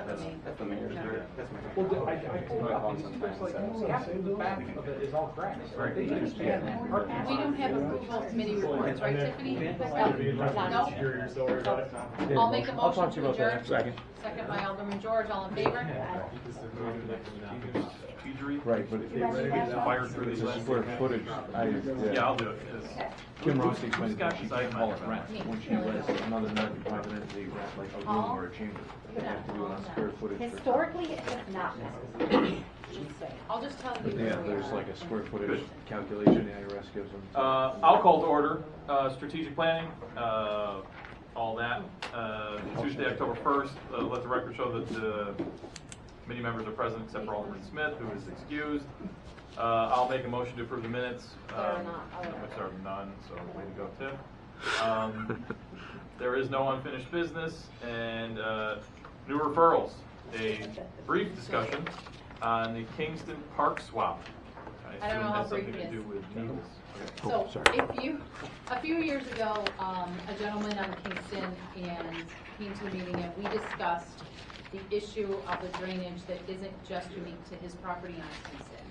the mayor's area. Well, I told you, these folks like, half the back of it is all grass. They expand parking. We don't have approval committee reports, right, Tiffany? No? You're still worried about it? I'll make a I'll talk motion to you to about that in a adjourn. second. Second by Alderman George, all in favor? Right, but if You ready to have some? Fired through these it's last. square footage, Yeah, I'll do it, 'cause Kim Ross explained Who's got that she side can't call it contract? rent when she lets another non-private entity rent like a room or a chamber. They have to do it on square footage. Historically, it has not necessarily. I'll just tell you Yeah, where we there's are. like a square footage calculation the IRS gives them. I'll call to order, strategic planning, all that. Tuesday, October 1st, let the record show that the committee members are present except for Alderman Smith, who is excused. I'll make a motion to approve the minutes. There are not. Which are none, so way to go, Tim. There is no unfinished business, and new referrals. A brief discussion on the Kingston Park swap. I don't know assume how has something brief it to do is. with needles. So, sorry. a few years ago, a gentleman out of Kingston and came to a meeting and we discussed the issue of the drainage that isn't just unique to his property on Kingston.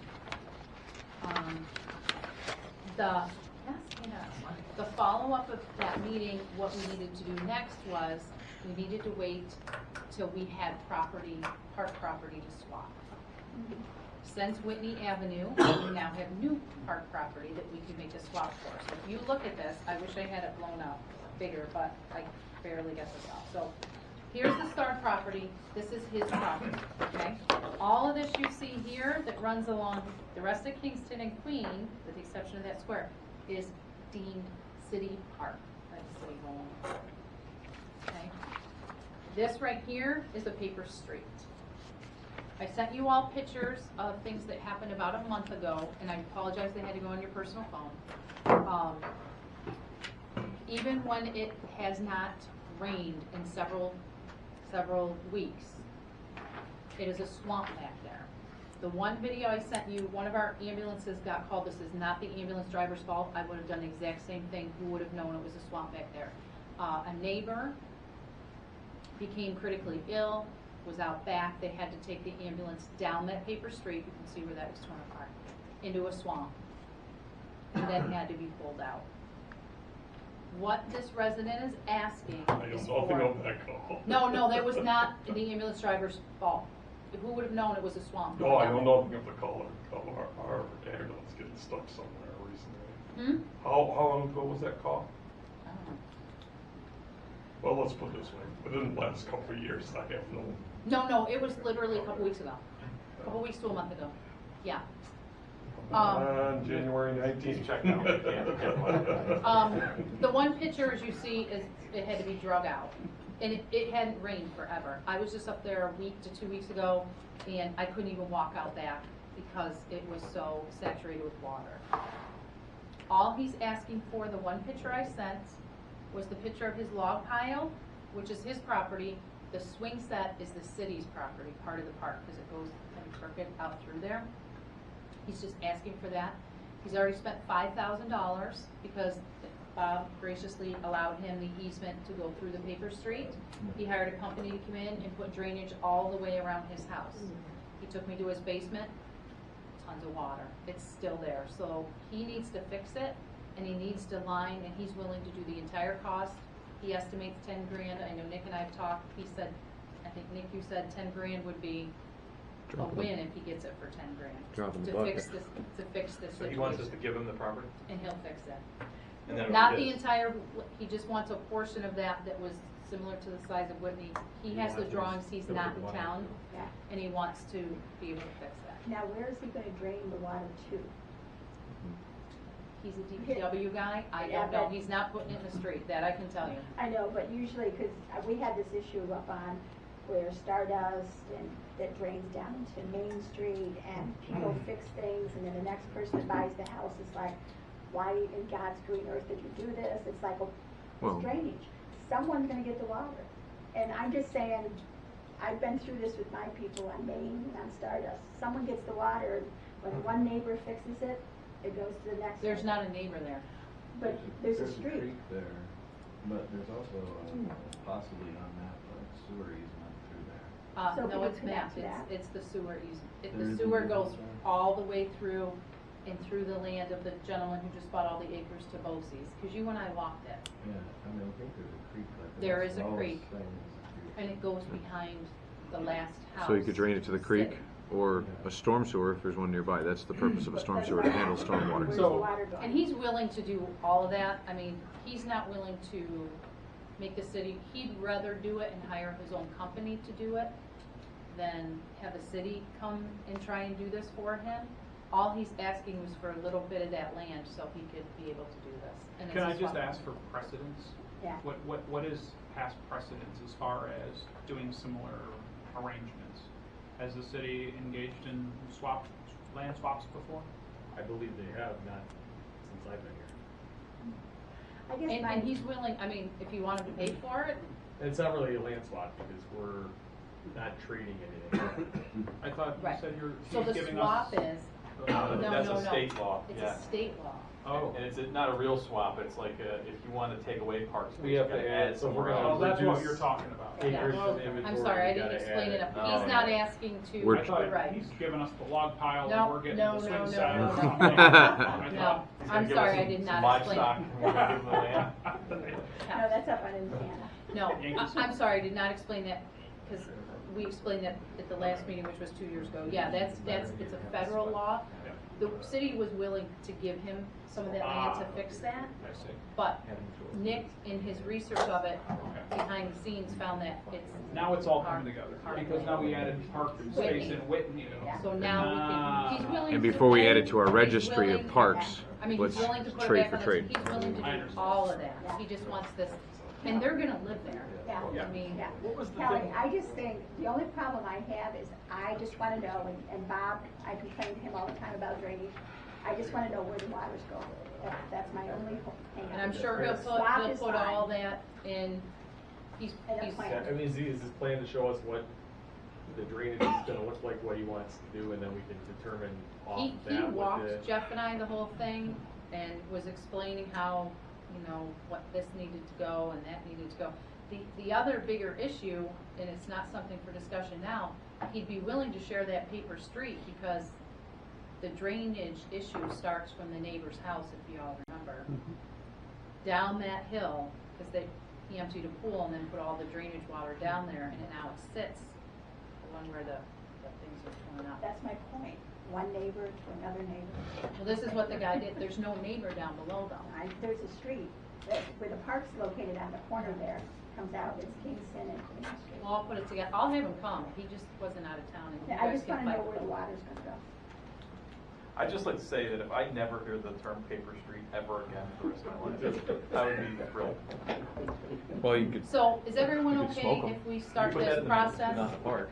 The follow-up of that meeting, what we needed to do next was, we needed to wait till we had park property to swap. Since Whitney Avenue, we now have new park property that we can make a swap for. So if you look at this, I wish I had it blown up bigger, but I barely get this out. So here's the Star property, this is his property, okay? All of this you see here that runs along the rest of Kingston and Queen, with the exception of that square, is deemed city park, that's city home. Okay? This right here is a paper street. I sent you all pictures of things that happened about a month ago, and I apologize they had to go on your personal phone. Even when it has not rained in several weeks, it is a swamp back there. The one video I sent you, one of our ambulances got called. This is not the ambulance driver's fault. I would have done the exact same thing. Who would have known it was a swamp back there? A neighbor became critically ill, was out back. They had to take the ambulance down that paper street. You can see where that was torn apart, into a swamp, and then had to be pulled out. What this resident is asking is for... No, that was not the ambulance driver's fault. Who would have known it was a swamp? No, I don't know if the caller, our ambulance getting stuck somewhere recently. How long ago was that call? I don't know. Well, let's put it this way, within the last couple of years, I have no. No, it was literally a couple weeks ago. A couple weeks to a month ago. Yeah. On January 19th. Check out. The one picture, as you see, is it had to be drug out. And it hadn't rained forever. I was just up there a week to 2 weeks ago, and I couldn't even walk out back because it was so saturated with water. All he's asking for, the one picture I sent, was the picture of his log pile, which is his property. The swing set is the city's property, part of the park, because it goes kind of crooked out through there. He's just asking for that. He's already spent $5,000 because Bob graciously allowed him the easement to go through the paper street. He hired a company to come in and put drainage all the way around his house. He took me to his basement, tons of water. It's still there. So he needs to fix it, and he needs to line, and he's willing to do the entire cost. He estimates 10 grand. I know Nick and I have talked. He said, I think Nick, you said 10 grand would be a win if he gets it for 10 grand. Drop in the To bucket. fix this So situation. he wants us to give him the property? And he'll fix it. And then Not it'll the be his. entire, he just wants a portion of that was similar to the size of Whitney. He has the drawings, he's not in town, Yeah. and he wants to be able to fix that. Now, where is he gonna drain the water to? He's a DPW guy, I Yeah, don't know, but- he's not putting it in the street, that I can tell you. I know, but usually, because we had this issue up on where Stardust and that drains down into Main Street, and people fix things, and then the next person that buys the house is like, why in God's green earth did you do this? It's like, Well- it's drainage. Someone's gonna get the water. And I'm just saying, I've been through this with my people on Main and on Stardust. Someone gets the water, when one neighbor fixes it, it goes to the next. There's neighbor. not a neighbor there. But there's a There's a street. creek there, but there's also possibly on that sewer easement through there. So No, can we it's connect mapped, to that? it's the sewer easement. There The is sewer an goes easement there? all the way through and through the land of the gentleman who just bought all the acres to Bosse's, because you and I walked it. Yeah, I mean, I think there's a creek like that. There That's is a the lowest creek. thing is a creek. And it goes behind the last house. So you could drain it to the creek sitting. or a storm sewer if there's one nearby. That's the purpose of a storm sewer, to handle storm water. Where's So- the water going? And he's willing to do all of that. I mean, he's not willing to make the city, he'd rather do it and hire his own company to do it than have the city come and try and do this for him. All he's asking was for a little bit of that land so he could be able to do this. And Can I it's just fun. ask for precedence? Yeah. What is past precedence as far as doing similar arrangements? Has the city engaged in land swaps before? I believe they have, not since I've been here. I guess And he's willing, I mean, if you want him to pay for it, And it's not really a land swap because we're not trading anything. I thought you right. said So he's the giving swap us. is, That's no, a state law, it's yeah. a state law. Oh, And it's not a real swap, it's like if you want to take away park space, We you have to gotta add- add so we're somewhere gonna oh, else. that's what reduce you're talking about. Yeah. Acres from I'm inventory, sorry, I you didn't gotta explain add it up. No. He's not asking to, We're- I thought right. he's giving us the log pile No, and we're getting no, the no, swing no, set or no, something. no. I No, thought- He's gonna I'm give sorry, us I did some not explain. livestock, and we're gonna give them the land. No, that's up on Indiana. No, Yankees. I'm sorry, I did not explain that, because we explained that at the last meeting, which was 2 years ago. Yeah, it's a federal law. The city was willing to give him some of that land to fix that, I see. but Nick, in his research of it, behind the scenes, found that it's. Now it's all park- coming together, park because now we added park space in Whitney. So now we can, he's willing to. And before we pay, add it to our he's registry willing- of parks, I mean, let's he's willing to put trade it for back on the, trade. he's willing to I do understand. all of that. He just wants this, and they're gonna live there. Yeah. I mean, Yeah. What was the Kelly, thing? I just think, the only problem I have is, I just wanna know, and Bob, I complain to him all the time about drainage, I just wanna know where the waters go. That's my only thing. and I'm sure he'll Swap put is all fine. that in, he's, And a he's, plan. Yeah, I mean, is this plan to show us what the drainage is gonna look like, what he wants to do, and then we can determine off he of that what the. walked Jeff and I the whole thing and was explaining how, you know, what this needed to go and that needed to go. The other bigger issue, and it's not something for discussion now, he'd be willing to share that paper street because the drainage issue starts from the neighbor's house, if you all remember. Down that hill, because he emptied a pool and then put all the drainage water down there, and now it sits, the one where the things are torn up. That's my point. One neighbor to another neighbor. Well, this is what the guy did. There's no neighbor down below though. There's a street, where the park's located on the corner there, comes out, it's Kingston and Queen Street. Well, I'll put it together. I'll have him come. He just wasn't out of town. And you Yeah, I guys just can wanna know fight where the with him. water's gonna go. I'd just like to say that if I never hear the term paper street ever again for the rest of my life, I would be thrilled. Well, you could. So, is everyone You could okay smoke 'em. if we start Put that this in the- process? Not the park.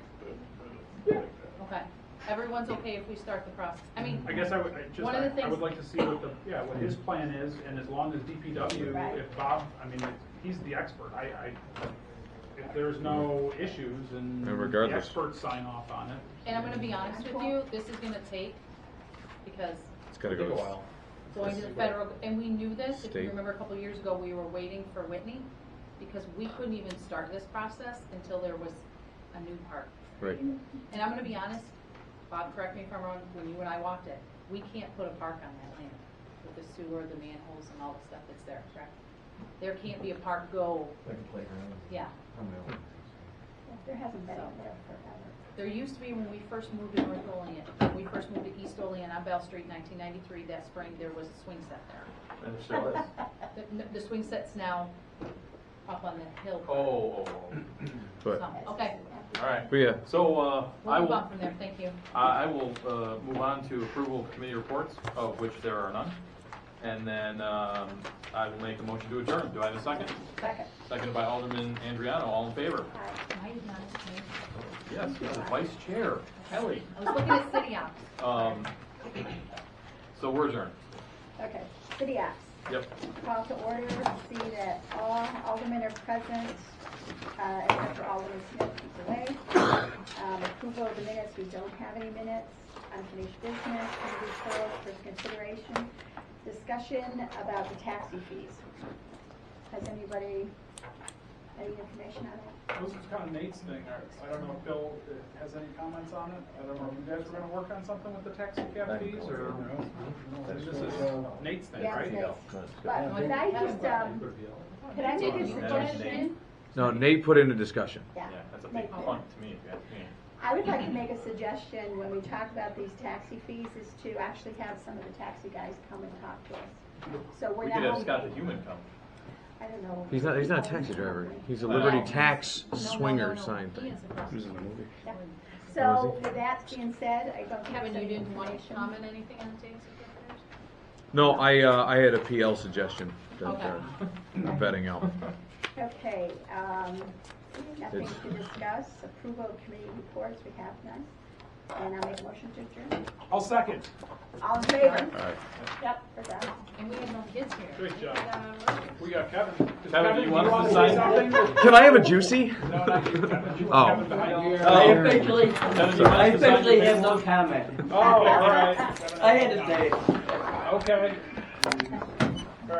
Okay. Everyone's okay if we start the process? I mean, I guess I would, one of the I things. would like to see what his plan is, and as long as DPW, Right. if Bob, I mean, he's the expert, if there's no issues and And the regardless. experts sign off on it. And I'm gonna be honest with you, this is gonna take, because It's gotta Take a go. while. going to the federal, and we knew this, if you State. remember a couple years ago, we were waiting for Whitney, because we couldn't even start this process until there was a new park. Right. And I'm gonna be honest, Bob, correct me if I'm wrong, when you and I walked it, we can't put a park on that land with the sewer, the manholes and all the stuff that's there, correct? There can't be a park go, Like a playground. yeah. There hasn't been one there forever. There used to be when we first moved to North Olean, when we first moved to East Olean on Bell Street in 1993, that spring, there was a swing set there. And it still is. The swing set's now up on the hill. Oh. But, So, okay, All right. but yeah, So, I we'll move will. on from there, thank you. I will move on to approval of committee reports, of which there are none. And then I will make a motion to adjourn. Do I have a second? Second. Seconded by Alderman Andriano. All in favor? I did not explain. Yes, the vice chair, Kelly. I was looking at city ops. So we're adjourned. Okay, city apps. Yep. Call to order, see that all aldermen are present, except for Alderman Smith, he's away. Approval of the minutes, we don't have any minutes. Unfinished business, committee referrals for consideration. Discussion about the taxi fees. Has anybody any information on it? This is kind of Nate's thing. I don't know if Bill has any comments on it. I don't know if you guys were gonna work on something with the taxicab fees or? This is Nate's thing, Yeah, right? it's Nate's. But could I just, could I make a suggestion? No, Nate put in a discussion. Yeah. Yeah, that's a Nate big did. punt to me, if you ask me. I would like to make a suggestion when we talk about these taxi fees is to actually have some of the taxi guys come and talk to us. So we're We not. could have only- Scott the Human come. I don't know. He's not a taxi driver. He's a Liberty Tax Swinger sign He thing. is across He was the in the movie. Yeah. Oh, So is he? with that being said, I don't think Kevin, there's you any didn't want to information. comment anything on the taxi collectors? No, I had a PL suggestion that Okay. I'm vetting out. Okay, nothing It's- to discuss. Approval of committee reports, we have none. And I'll make a motion to adjourn. I'll second. All in favor? All right. Yep, we're done. And we have no kids here. Great job. We, We got Kevin. Does Kevin, do you want us to wanna sign? say something? Can I have a juicy? No, not you, Kevin. Oh. Kevin behind you. I officially, Kevin, you want I us to sign officially your have no paperwork? comment. Oh, all right. Kevin, I had to say it. Okay.